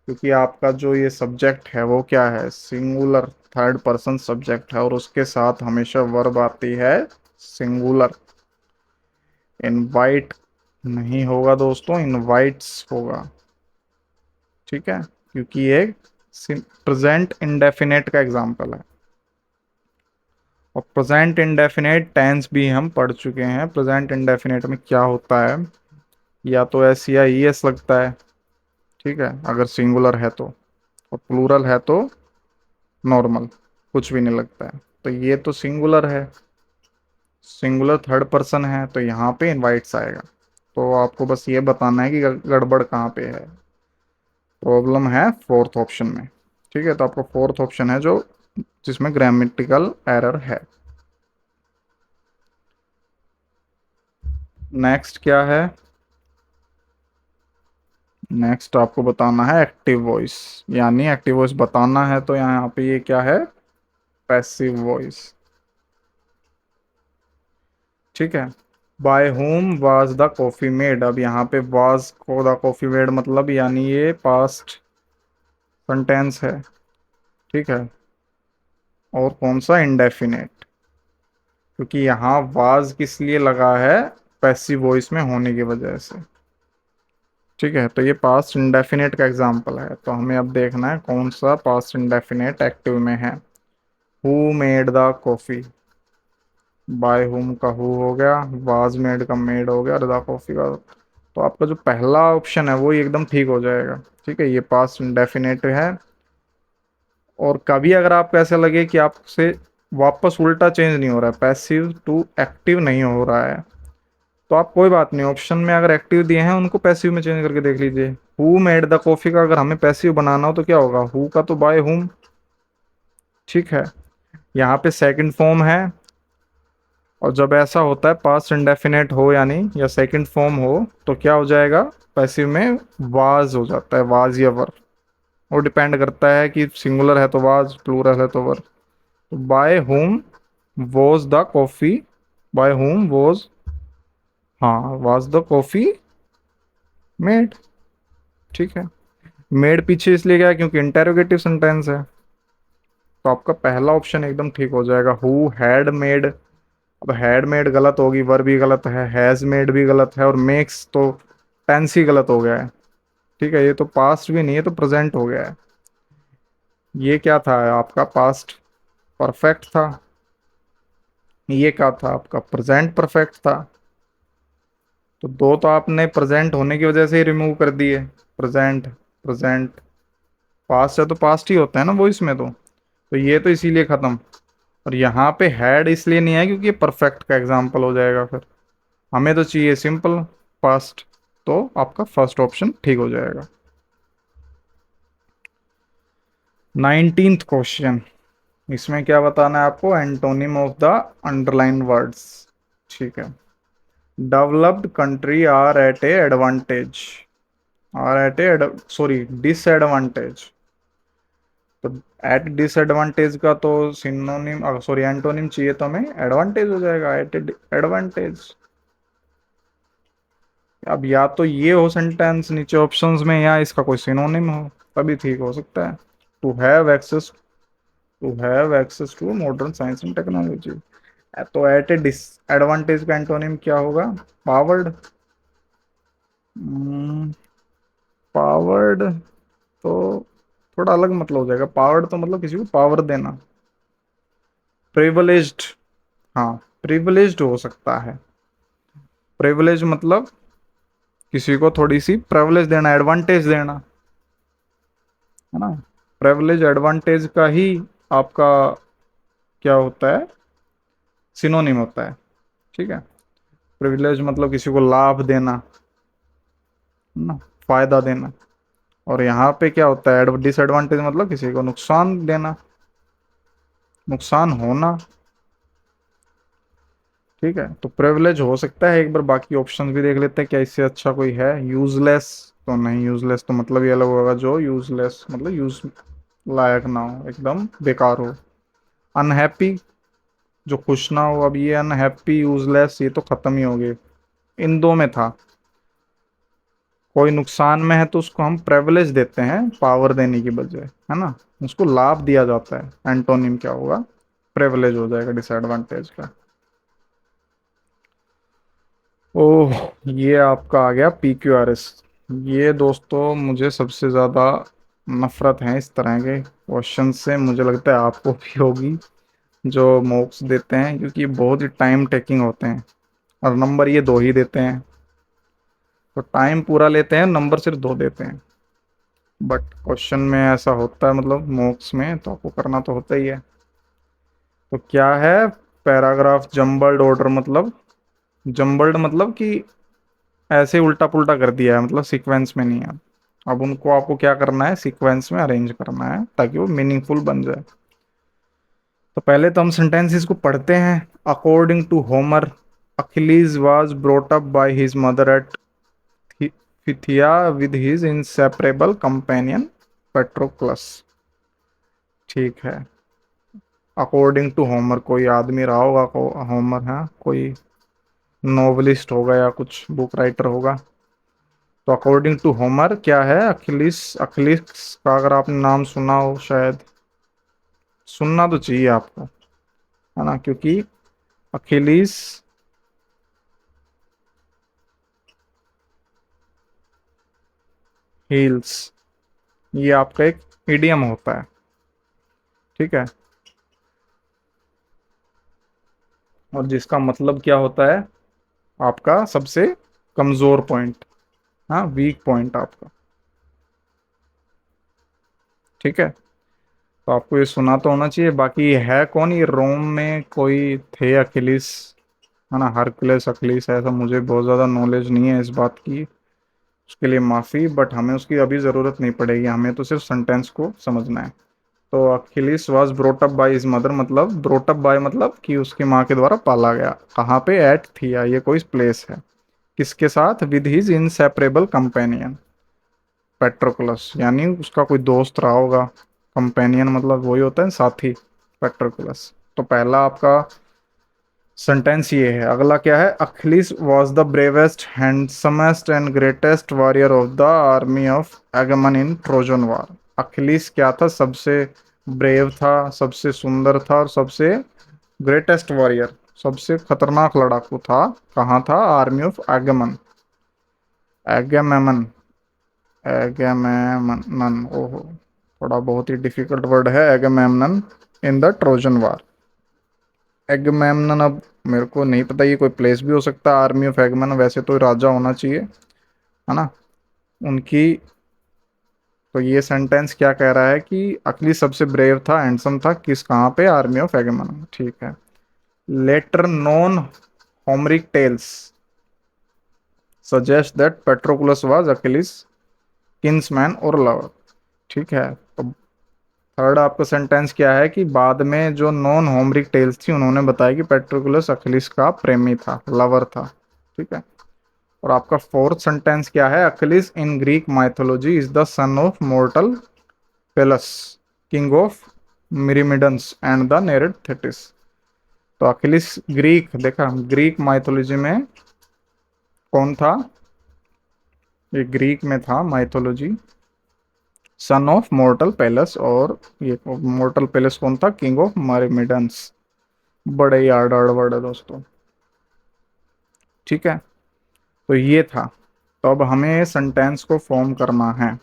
क्योंकि आपका जो ये सब्जेक्ट है वो क्या है? सिंगुलर, थर्ड पर्सन सब्जेक्ट है और उसके साथ हमेशा वर्ब आती है सिंगुलर। इनवाइट नहीं होगा दोस्तों, इनवाइट्स होगा। ठीक है, क्योंकि ये प्रेजेंट इंडेफिनेट का एग्जाम्पल है। और प्रेजेंट इंडेफिनेट टेंस भी हम पढ़ चुके हैं। प्रेजेंट इंडेफिनेट में क्या होता है, या तो एस या ई एस लगता है, ठीक है, अगर सिंगुलर है तो, और प्लूरल है तो नॉर्मल, कुछ भी नहीं लगता है। तो ये तो सिंगुलर है, सिंगुलर थर्ड पर्सन है, तो यहाँ पे इनवाइट्स आएगा। तो आपको बस ये बताना है कि गड़बड़ कहाँ पे है। प्रॉब्लम है फोर्थ ऑप्शन में। ठीक है, तो आपका फोर्थ ऑप्शन है जो जिसमें ग्रामेटिकल एरर है। नेक्स्ट क्या है, नेक्स्ट आपको बताना है एक्टिव वॉइस, यानी एक्टिव वॉइस बताना है तो यहाँ पे ये क्या है, पैसिव वॉइस। ठीक है, by whom was the coffee made. अब यहाँ पे वाज को द कॉफी मेड मतलब, यानी ये पास्ट सेंटेंस है। ठीक है, और कौन सा, इंडेफिनेट, क्योंकि यहाँ वाज किस लिए लगा है, पैसिव वॉइस में होने की वजह से। ठीक है, तो ये पास्ट इंडेफिनेट का एग्जाम्पल है। तो हमें अब देखना है कौन सा पास्ट इंडेफिनेट एक्टिव में है। Who made the coffee, by whom का हु हो गया, वाज मेड का मेड हो गया, और द कॉफी का। तो आपका जो पहला ऑप्शन है वो ही एकदम ठीक हो जाएगा। ठीक है, ये पास्ट इंडेफिनेट है। और कभी अगर आपको ऐसा लगे कि आपसे वापस उल्टा चेंज नहीं हो रहा है, पैसिव टू एक्टिव नहीं हो रहा है, तो आप कोई बात नहीं, ऑप्शन में अगर एक्टिव दिए हैं उनको पैसिव में चेंज करके देख लीजिए। हु मेड द कॉफी का अगर हमें पैसिव बनाना हो तो क्या होगा, हु का तो बाय हुम। ठीक है, यहाँ पे सेकंड फॉर्म है। और जब ऐसा होता है पास्ट इंडेफिनेट हो यानी, या सेकंड फॉर्म हो, तो क्या हो जाएगा, पैसिव में वाज हो जाता है, वाज या वर। वो डिपेंड करता है कि सिंगुलर है तो वाज, प्लूरल है तो वर। तो by whom was the coffee, by whom was, हाँ, वाज द कॉफी मेड। ठीक है, मेड पीछे इसलिए गया क्योंकि इंटेरोगेटिव सेंटेंस है। तो आपका पहला ऑप्शन एकदम ठीक हो जाएगा, हु हैड मेड। अब हैड मेड गलत होगी, वर भी गलत है, हैज मेड भी गलत है, और मेक्स तो टेंस ही गलत हो गया है। ठीक है, ये तो पास्ट भी नहीं है, तो प्रेजेंट हो गया है। ये क्या था आपका, पास्ट परफेक्ट था। ये क्या था आपका, प्रेजेंट परफेक्ट था। तो दो तो आपने प्रेजेंट होने की वजह से ही रिमूव कर दिए। प्रेजेंट, प्रेजेंट, पास्ट है तो पास्ट ही होता है ना वो इसमें तो ये तो इसीलिए खत्म। और यहाँ पे हैड इसलिए नहीं है क्योंकि ये परफेक्ट का एग्जाम्पल हो जाएगा फिर। हमें तो चाहिए सिंपल पास्ट। तो आपका फर्स्ट ऑप्शन ठीक हो जाएगा। 19th क्वेश्चन, इसमें क्या बताना है आपको, antonym of the underline words. ठीक है, developed country are at a advantage, are at a sorry disadvantage. तो एट डिसएडवांटेज का तो सिनोनिम, सॉरी एंटोनिम चाहिए, तो हमें एडवांटेज हो जाएगा, एट एडवांटेज। अब या तो ये हो सेंटेंस नीचे ऑप्शंस में, या इसका कोई सिनोनिम हो, तभी ठीक हो सकता है। To have access, to have access to modern science and technology. तो एट ए डिसएडवांटेज का एंटोनिम क्या होगा, पावर्ड। पावर्ड तो थोड़ा अलग मतलब हो जाएगा। पावर्ड तो मतलब किसी को पावर देना। प्रिविलेज्ड, हाँ, प्रिविलेज्ड हो सकता है। प्रिविलेज मतलब किसी को थोड़ी सी प्रिविलेज देना, एडवांटेज देना, है ना। प्रिविलेज एडवांटेज का ही आपका क्या होता है, सिनोनिम होता है। ठीक है, प्रिविलेज मतलब किसी को लाभ देना, है ना, फायदा देना। और यहाँ पे क्या होता है, डिसएडवांटेज मतलब किसी को नुकसान देना, नुकसान होना। ठीक है, तो प्रिविलेज हो सकता है। एक बार बाकी ऑप्शन भी देख लेते हैं क्या इससे अच्छा कोई है। यूजलेस तो नहीं, यूजलेस तो मतलब ये अलग होगा, जो यूजलेस मतलब यूज लायक ना हो, एकदम बेकार हो। अनहैप्पी, जो खुश ना हो। अब ये अनहैप्पी, यूजलेस, ये तो खत्म ही हो गए। इन दो में था, कोई नुकसान में है तो उसको हम प्रिविलेज देते हैं पावर देने की बजाय, है ना, उसको लाभ दिया जाता है। एंटोनिम क्या होगा, प्रिविलेज हो जाएगा डिसएडवांटेज का। ओह, ये आपका आ गया PQRS। ये दोस्तों मुझे सबसे ज़्यादा नफरत है इस तरह के क्वेश्चन से, मुझे लगता है आपको भी होगी, जो मॉक्स देते हैं, क्योंकि ये बहुत ही टाइम टेकिंग होते हैं और नंबर ये दो ही देते हैं। तो टाइम पूरा लेते हैं, नंबर सिर्फ दो देते हैं। बट क्वेश्चन में ऐसा होता है, मतलब मॉक्स में तो आपको करना तो होता ही है। तो क्या है पैराग्राफ जम्बल्ड ऑर्डर, मतलब जम्बल्ड मतलब कि ऐसे उल्टा पुल्टा कर दिया है, मतलब सीक्वेंस में नहीं है। अब उनको आपको क्या करना है, सीक्वेंस में अरेंज करना है ताकि वो मीनिंगफुल बन जाए। तो पहले तो हम सेंटेंसेस को पढ़ते हैं। According to Homer, Achilles was brought up by his mother at Phthia with his inseparable companion Patroclus. ठीक है। अकॉर्डिंग टू होमर, कोई आदमी रहा होगा, होमर है कोई नोवेलिस्ट होगा या कुछ बुक राइटर होगा। तो अकॉर्डिंग टू होमर क्या है, अखिलिस, अखिलिस का अगर आपने नाम सुना हो, शायद सुनना तो चाहिए आपको, है ना, क्योंकि अखिलिस हील्स, ये आपका एक इडियम होता है। ठीक है। और जिसका मतलब क्या होता है, आपका सबसे कमजोर पॉइंट, हाँ वीक पॉइंट आपका। ठीक है। तो आपको ये सुना तो होना चाहिए। बाकी ये है कौन, ये रोम में कोई थे अखिलिस, है ना, हरकुलस अखिलिस, ऐसा मुझे बहुत ज़्यादा नॉलेज नहीं है इस बात की, उसके लिए माफ़ी। बट हमें उसकी अभी ज़रूरत नहीं पड़ेगी, हमें तो सिर्फ सेंटेंस को समझना है। तो अखिलिस वॉज ब्रोटअप बाय हिज मदर, मतलब ब्रोटअप बाय मतलब कि उसकी माँ के द्वारा पाला गया। कहाँ पे, एट थिया, ये कोई प्लेस है। किसके साथ, विद हिज इनसेपरेबल कंपेनियन पेट्रोकुलस, यानी उसका कोई दोस्त रहा होगा। कंपेनियन मतलब वही होता है साथी, पेट्रोकुलस। तो पहला आपका सेंटेंस ये है। अगला क्या है, Achilles was the bravest handsomest and greatest warrior of the army of Agamemnon in Trojan war. Achilles क्या था, सबसे ब्रेव था, सबसे सुंदर था और सबसे ग्रेटेस्ट वॉरियर, सबसे खतरनाक लड़ाकू था। कहाँ था, आर्मी ऑफ एगमन, एगेमेमन, एगेमेमनन, ओहो, थोड़ा बहुत ही डिफिकल्ट वर्ड है, एगेमेमनन इन द ट्रोजन वार। एगमेमनन, अब मेरे को नहीं पता ये कोई प्लेस भी हो सकता है, आर्मी ऑफ एगमन वैसे तो राजा होना चाहिए, है ना, उनकी। तो ये सेंटेंस क्या कह रहा है कि अकली सबसे ब्रेव था, हैंडसम था, किस, कहाँ पे, आर्मी ऑफ एगमन। ठीक है। Later known Homeric tales suggest that Patroclus was Achilles kinsman और लवर। ठीक है। तो थर्ड आपका सेंटेंस क्या है कि बाद में जो नॉन होमरिक टेल्स थी उन्होंने बताया कि पेट्रोकुलस अखिलिस का प्रेमी था, लवर था। ठीक है। और आपका फोर्थ सेंटेंस क्या है, Achilles in Greek mythology is the son of mortal Peleus, king of Myrmidons and the Nereid Thetis. तो अखिलिस ग्रीक, देखा, ग्रीक माइथोलॉजी में कौन था, ये ग्रीक में था mythology, son of mortal Peleus. और ये मोर्टल पेलस कौन था, किंग ऑफ मिरीमिडन्स। बड़े ही हार्ड हार्ड वर्ड है दोस्तों। ठीक है। तो ये था। तो अब हमें सेंटेंस को फॉर्म करना है।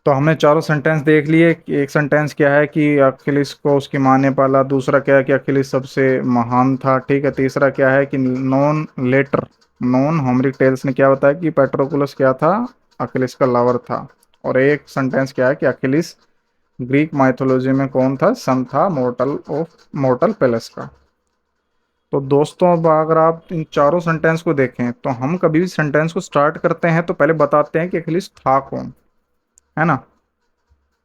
तो हमने चारों सेंटेंस देख लिए। एक सेंटेंस क्या है कि अखिलिस को उसकी माँ ने पाला, दूसरा क्या है कि अखिलिस सबसे महान था, ठीक है, तीसरा क्या है कि non letter, non Homeric tales ने क्या बताया कि पेट्रोकुलस क्या था, अखिलिस का लवर था। और एक सेंटेंस क्या है कि अखिलिस ग्रीक माइथोलॉजी में कौन था, सन था मोर्टल ऑफ मोर्टल पेलेस का। तो दोस्तों अब अगर आप इन चारों सेंटेंस को देखें, तो हम कभी भी सेंटेंस को स्टार्ट करते हैं तो पहले बताते हैं कि अखिलिस था कौन, है ना,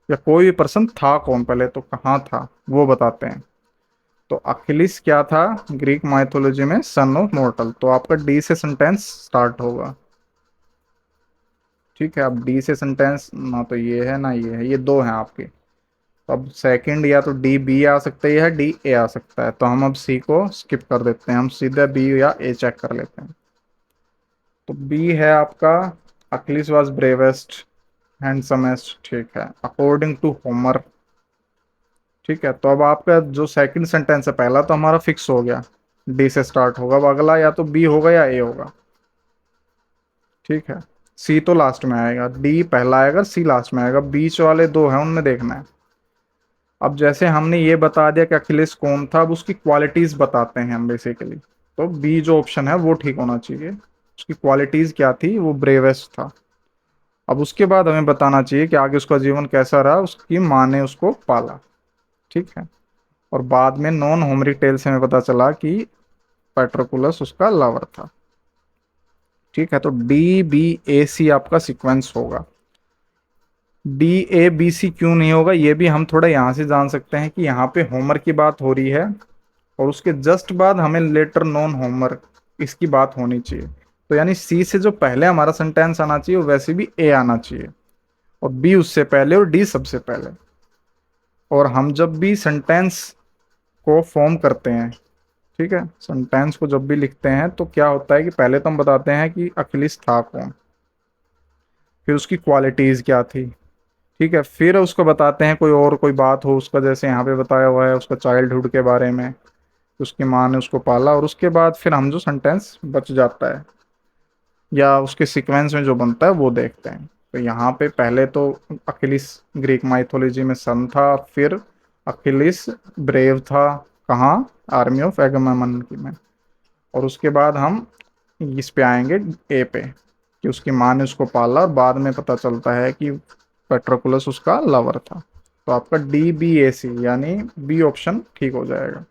या कोई भी पर्सन था कौन, पहले तो कहाँ था वो बताते हैं। तो अखिलिस क्या था, ग्रीक माइथोलॉजी में सन ऑफ मॉर्टल। तो आपका डी से सेंटेंस स्टार्ट होगा। ठीक है। अब डी से सेंटेंस, ना तो ये है ना ये है, ये दो हैं आपके। तो अब सेकंड या तो डी बी आ सकता है या डी ए आ सकता है, तो हम अब सी को स्किप कर देते हैं, हम सीधे बी या ए चेक कर लेते हैं। तो बी है आपका, अखिलिस वाज ब्रेवेस्ट हैंडसमेस्ट, ठीक है, अकॉर्डिंग टू होमर। ठीक है। तो अब आपका जो सेकंड सेंटेंस है, पहला तो हमारा फिक्स हो गया, डी से स्टार्ट होगा, अब अगला या तो बी होगा या ए होगा। ठीक है। सी तो लास्ट में आएगा, डी पहला आएगा, सी लास्ट में आएगा, बीच वाले दो हैं उनमें देखना है। अब जैसे हमने ये बता दिया कि अखिलेश कौन था, अब उसकी क्वालिटीज बताते हैं हम बेसिकली। तो बी जो ऑप्शन है वो ठीक होना चाहिए। उसकी क्वालिटीज क्या थी, वो ब्रेवेस्ट था। अब उसके बाद हमें बताना चाहिए कि आगे उसका जीवन कैसा रहा, उसकी माँ ने उसको पाला। ठीक है। और बाद में नॉन होमरिक टेल से हमें पता चला कि पेट्रोकुलस उसका लवर था। ठीक है, तो डी बी ए सी आपका सीक्वेंस होगा। डी ए बी सी क्यों नहीं होगा, ये भी हम थोड़ा यहाँ से जान सकते हैं कि यहाँ पे होमर की बात हो रही है और उसके जस्ट बाद हमें लेटर नॉन होमर इसकी बात होनी चाहिए। तो यानी सी से जो पहले हमारा सेंटेंस आना चाहिए वैसे भी ए आना चाहिए, और बी उससे पहले और डी सबसे पहले। और हम जब भी सेंटेंस को फॉर्म करते हैं, ठीक है, सेंटेंस को जब भी लिखते हैं तो क्या होता है कि पहले तो हम बताते हैं कि अखिलेश था कौन, फिर उसकी क्वालिटीज क्या थी। ठीक है, फिर उसको बताते हैं कोई और कोई बात हो उसका, जैसे यहाँ पे बताया हुआ है उसका चाइल्डहुड के बारे में, उसकी माँ ने उसको पाला, और उसके बाद फिर हम जो सेंटेंस बच जाता है या उसके सीक्वेंस में जो बनता है वो देखते हैं। तो यहाँ पे पहले तो अखिलिस ग्रीक माइथोलॉजी में सन था, फिर अखिलिस ब्रेव था, कहाँ, आर्मी ऑफ एगमेमन की में। और उसके बाद हम इस पे आएंगे ए पे, कि उसकी माँ ने उसको पाला, और बाद में पता चलता है कि पेट्रोकुलस उसका लवर था। तो आपका डी बी ए सी यानी बी ऑप्शन ठीक हो जाएगा।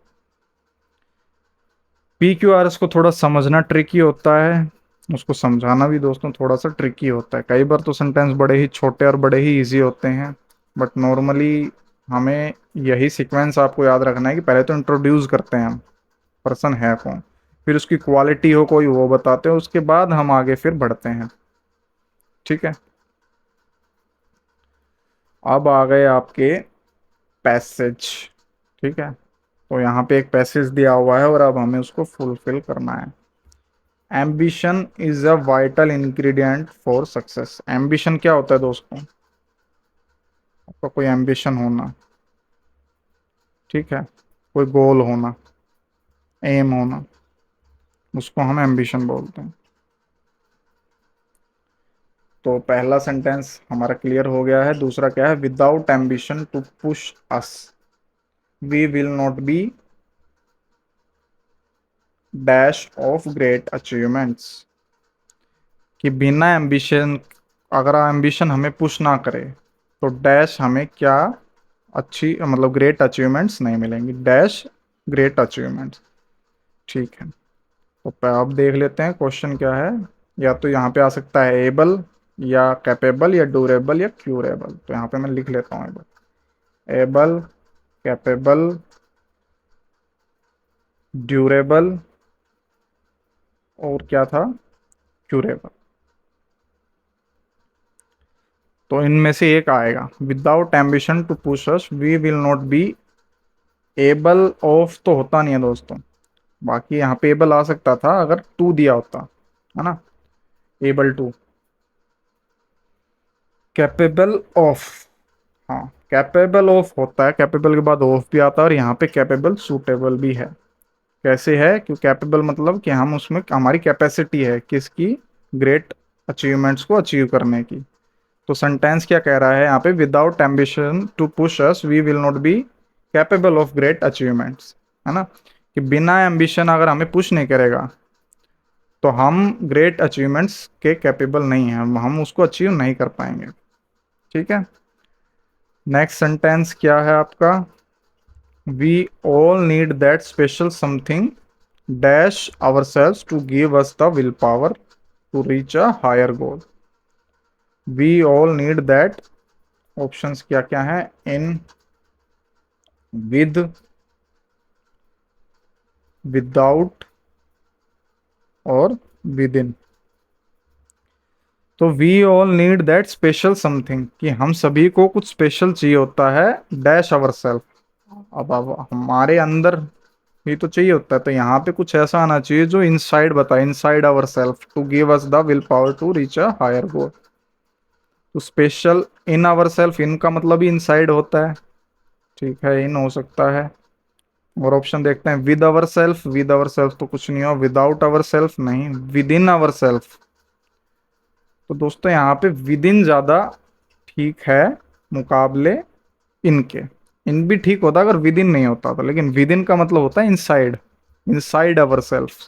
पी क्यू आर एस को थोड़ा समझना ट्रिकी होता है, उसको समझाना भी दोस्तों थोड़ा सा ट्रिकी होता है। कई बार तो सेंटेंस बड़े ही छोटे और बड़े ही इजी होते हैं, बट नॉर्मली हमें यही सीक्वेंस आपको याद रखना है कि पहले तो इंट्रोड्यूस करते हैं हम पर्सन है कौन, फिर उसकी क्वालिटी हो कोई वो बताते हैं, उसके बाद हम आगे फिर बढ़ते हैं। ठीक है, अब आ गए आपके पैसेज। ठीक है, तो यहाँ पे एक पैसेज दिया हुआ है और अब हमें उसको फुलफिल करना है। Ambition is a vital ingredient for success. Ambition क्या होता है दोस्तों, आपका कोई एम्बिशन होना, ठीक है, कोई गोल होना, एम होना, उसको हम एम्बिशन बोलते हैं। तो पहला सेंटेंस हमारा क्लियर हो गया है। दूसरा क्या है, without ambition to push us we will not be dash of great achievements. कि बिना एम्बिशन, अगर एम्बिशन हमें पुश ना करे तो डैश हमें क्या, अच्छी मतलब ग्रेट अचीवमेंट्स नहीं मिलेंगी, डैश ग्रेट अचीवमेंट्स। ठीक है, तो अब देख लेते हैं क्वेश्चन क्या है। या तो यहाँ पे आ सकता है एबल, या कैपेबल, या ड्यूरेबल, या क्यूरेबल। तो यहाँ पे मैं लिख लेता हूँ एबल, कैपेबल, ड्यूरेबल, और क्या था, क्यूरेबल। तो इनमें से एक आएगा। Without ambition to push us we will not be able of, तो होता नहीं है दोस्तों। बाकी यहाँ पे एबल आ सकता था अगर टू दिया होता, है ना, एबल टू। कैपेबल ऑफ, हाँ, कैपेबल ऑफ होता है, कैपेबल के बाद ऑफ भी आता है, और यहाँ पे कैपेबल सूटेबल भी है। कैसे है, क्यों कैपेबल मतलब कि हम उसमें हमारी कैपेसिटी है किसकी, ग्रेट अचीवमेंट्स को अचीव करने की। तो सेंटेंस क्या कह रहा है यहाँ पे, without ambition to push us we will not be capable of great achievements, है ना, कि बिना एम्बिशन अगर हमें पुश नहीं करेगा तो हम ग्रेट अचीवमेंट्स के कैपेबल नहीं हैं, हम उसको अचीव नहीं कर पाएंगे। ठीक है, नेक्स्ट सेंटेंस क्या है आपका, we all need that special something dash ourselves to give us the willpower to reach a higher goal। We all need that, options क्या क्या हैं, इन, विद, विदाउट, और विद इन। तो we all need that special something, कि हम सभी को कुछ स्पेशल चाहिए होता है, डैश अवर सेल्फ। अब हमारे अंदर ही तो चाहिए होता है, तो यहाँ पे कुछ ऐसा आना चाहिए जो इनसाइड बताए, inside our self to give us the will power to reach a higher goal. तो special in our self, in का मतलब ही इनसाइड होता है। ठीक है, इन हो सकता है। और ऑप्शन देखते हैं, with our self, with our self तो कुछ नहीं हो, विदाउट अवर सेल्फ नहीं, विद इन अवर सेल्फ। तो दोस्तों यहाँ पे विद इन ज़्यादा ठीक है मुकाबले इनके। इन भी ठीक होता अगर विद इन नहीं होता तो, लेकिन विद इन का मतलब होता है इनसाइड, इनसाइड अवर सेल्फ।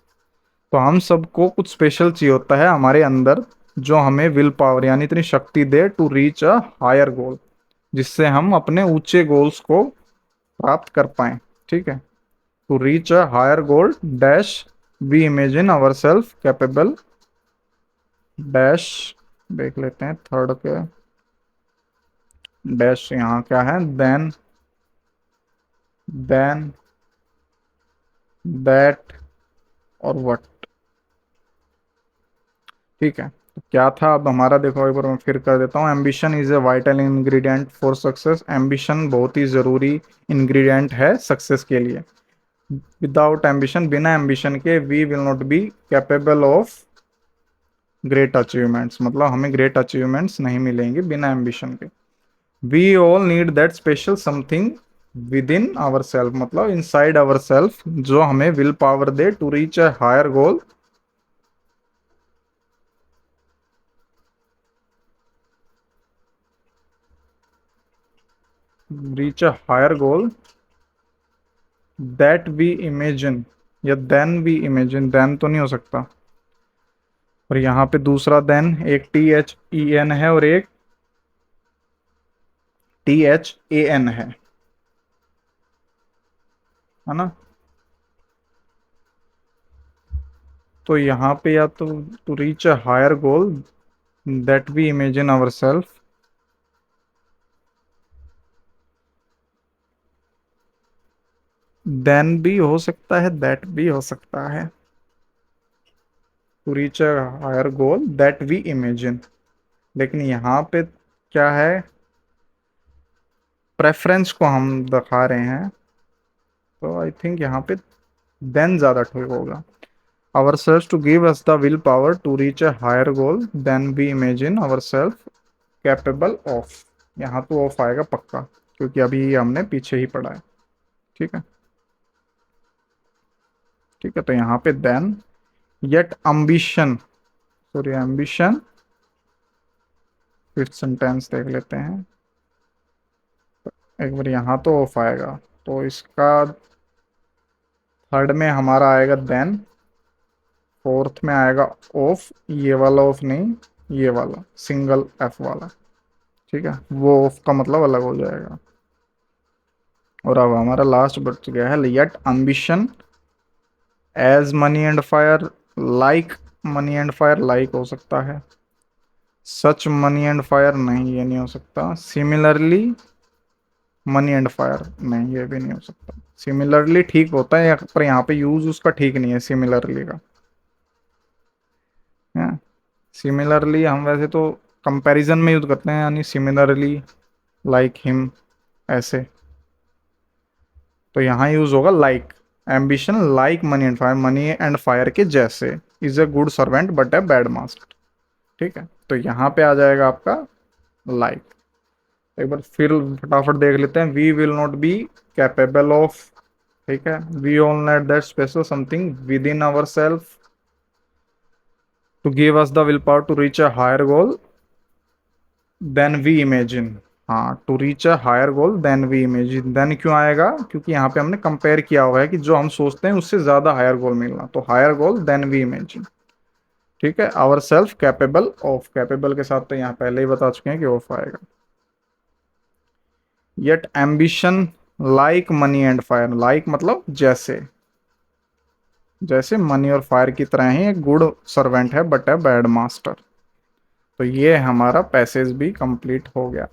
तो हम सबको कुछ स्पेशल चाहिए होता है हमारे अंदर, जो हमें विल पावर यानी इतनी शक्ति दे टू रीच अ हायर गोल, जिससे हम अपने ऊंचे गोल्स को प्राप्त कर पाए। ठीक है, to reach a higher goal dash we imagine our self capable dash, देख लेते हैं थर्ड के डैश यहाँ क्या है, देन दैट और व्हाट। ठीक है, तो क्या था अब हमारा, देखो एक बार मैं फिर कर देता हूँ। Ambition is a vital ingredient for success. Ambition बहुत ही जरूरी इंग्रेडिएंट है सक्सेस के लिए। विदाउट एम्बिशन, बिना एम्बिशन के we will not be capable of great achievements, मतलब हमें ग्रेट अचीवमेंट्स नहीं मिलेंगे बिना एम्बिशन के। We all need that special something within our self, मतलब इन साइड आवर सेल्फ, जो हमें विल पावर दे to reach a higher goal, reach a higher goal that we imagine, या then we imagine, then तो नहीं हो सकता। और यहाँ पे दूसरा देन, एक THEN है और एक THAN है ना। तो यहाँ पे या तो to reach a higher goal that we imagine our self, then भी हो सकता है, दैट भी हो सकता है। To reach a higher goal that we imagine, लेकिन यहाँ पे क्या है, प्रेफरेंस को हम दिखा रहे हैं, तो आई थिंक यहाँ पे देन ज़्यादा ठीक होगा। ourselves to give us the willpower to reach a higher goal than we imagine ourselves capable of। यहाँ तो ऑफ आएगा पक्का, क्योंकि अभी ये हमने पीछे ही पढ़ा है। ठीक है, ठीक है, तो यहाँ पे then, yet ambition, sorry ambition, fifth sentence देख लेते हैं एक बार। यहाँ तो ऑफ आएगा, तो इसका थर्ड में हमारा आएगा देन, फोर्थ में आएगा ऑफ, ये वाला ऑफ नहीं, ये वाला सिंगल एफ वाला। ठीक है, वो ऑफ का मतलब अलग हो जाएगा। और अब हमारा लास्ट बच गया है, yet ambition as money and fire, like money and fire, like हो सकता है, सच मनी एंड फायर नहीं, ये नहीं हो सकता, सिमिलरली मनी एंड फायर नहीं, ये भी नहीं हो सकता। सिमिलरली ठीक होता है, पर यहाँ पे यूज उसका ठीक नहीं है सिमिलरली का। सिमिलरली हम वैसे तो कंपैरिजन में यूज करते हैं, यानी सिमिलरली लाइक हिम ऐसे, तो यहाँ यूज होगा like. Ambition like money and fire, money and fire के जैसे, is a good servant but a bad master. ठीक है, तो यहाँ पे आ जाएगा आपका लाइक। एक बार फिर फटाफट देख लेते हैं। We will not be capable of, ठीक है, we all need that special something within our self to give us the will power to reach a higher goal then we imagine. हाँ, to reach a higher goal then we imagine, than क्यों आएगा, क्योंकि यहाँ पे हमने compare किया हुआ है कि जो हम सोचते हैं उससे ज्यादा हायर गोल मिलना, तो higher goal then we imagine. ठीक है, our self capable of, capable के साथ तो यहाँ पहले ही बता चुके हैं कि ऑफ आएगा। Yet ambition like money and fire, like मतलब जैसे, जैसे मनी और फायर की तरह ही एक गुड सर्वेंट है बट है बैड मास्टर। तो ये हमारा पैसेज भी कंप्लीट हो गया।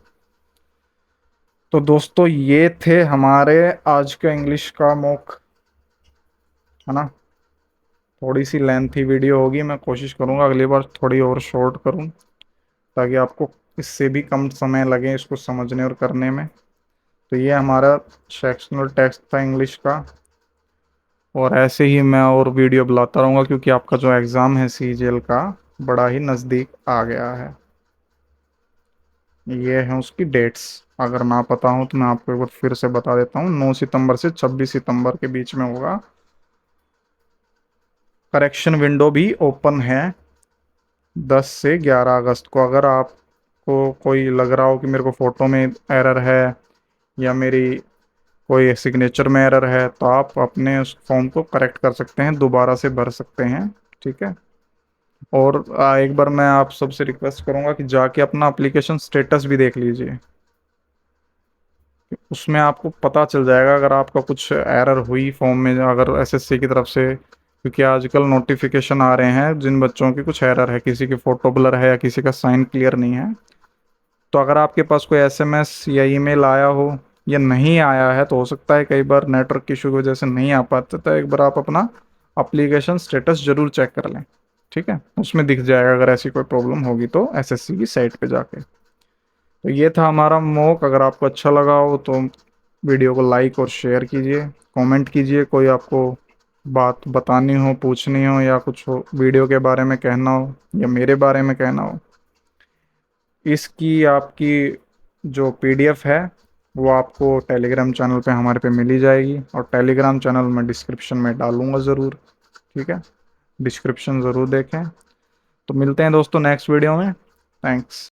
तो दोस्तों ये थे हमारे आज का इंग्लिश का मॉक, है ना। थोड़ी सी लेंथी वीडियो होगी, मैं कोशिश करूंगा अगली बार थोड़ी और शॉर्ट करूं, ताकि आपको इससे भी कम समय लगे इसको समझने और करने में। तो ये हमारा सेक्शनल टेक्स्ट था इंग्लिश का, और ऐसे ही मैं और वीडियो बनाता रहूँगा, क्योंकि आपका जो एग्ज़ाम है CGL का बड़ा ही नज़दीक आ गया है। ये है उसकी डेट्स, अगर ना पता हो तो मैं आपको एक बार फिर से बता देता हूँ। 9 सितंबर से 26 सितंबर के बीच में होगा। करेक्शन विंडो भी ओपन है 10 से 11 अगस्त को। अगर आपको कोई लग रहा हो कि मेरे को फ़ोटो में एरर है या मेरी कोई सिग्नेचर में एरर है, तो आप अपने उस फॉर्म को करेक्ट कर सकते हैं, दोबारा से भर सकते हैं। ठीक है। और एक बार मैं आप सबसे रिक्वेस्ट करूंगा कि जाके अपना एप्लीकेशन स्टेटस भी देख लीजिए। उसमें आपको पता चल जाएगा अगर आपका कुछ एरर हुई फॉर्म में, अगर एसएससी की तरफ से, क्योंकि आजकल नोटिफिकेशन आ रहे हैं जिन बच्चों की कुछ एरर है, किसी की फोटो ब्लर है या किसी का साइन क्लियर नहीं है। तो अगर आपके पास कोई एसएमएस या ईमेल आया हो या नहीं आया है, तो हो सकता है कई बार नेटवर्क इशू की वजह से नहीं आ पाते, तो एक बार आप अपना एप्लीकेशन स्टेटस जरूर चेक कर लें। ठीक है, उसमें दिख जाएगा अगर ऐसी कोई प्रॉब्लम होगी तो एसएससी की साइट पे जाके। तो ये था हमारा मॉक। अगर आपको अच्छा लगा हो तो वीडियो को लाइक और शेयर कीजिए, कमेंट कीजिए, कोई आपको बात बतानी हो, पूछनी हो, या कुछ हो वीडियो के बारे में कहना हो या मेरे बारे में कहना हो। इसकी आपकी जो पीडीएफ है वो आपको टेलीग्राम चैनल पे हमारे पे मिली जाएगी, और टेलीग्राम चैनल मैं डिस्क्रिप्शन में डालूंगा ज़रूर। ठीक है, डिस्क्रिप्शन ज़रूर देखें। तो मिलते हैं दोस्तों नेक्स्ट वीडियो में। थैंक्स।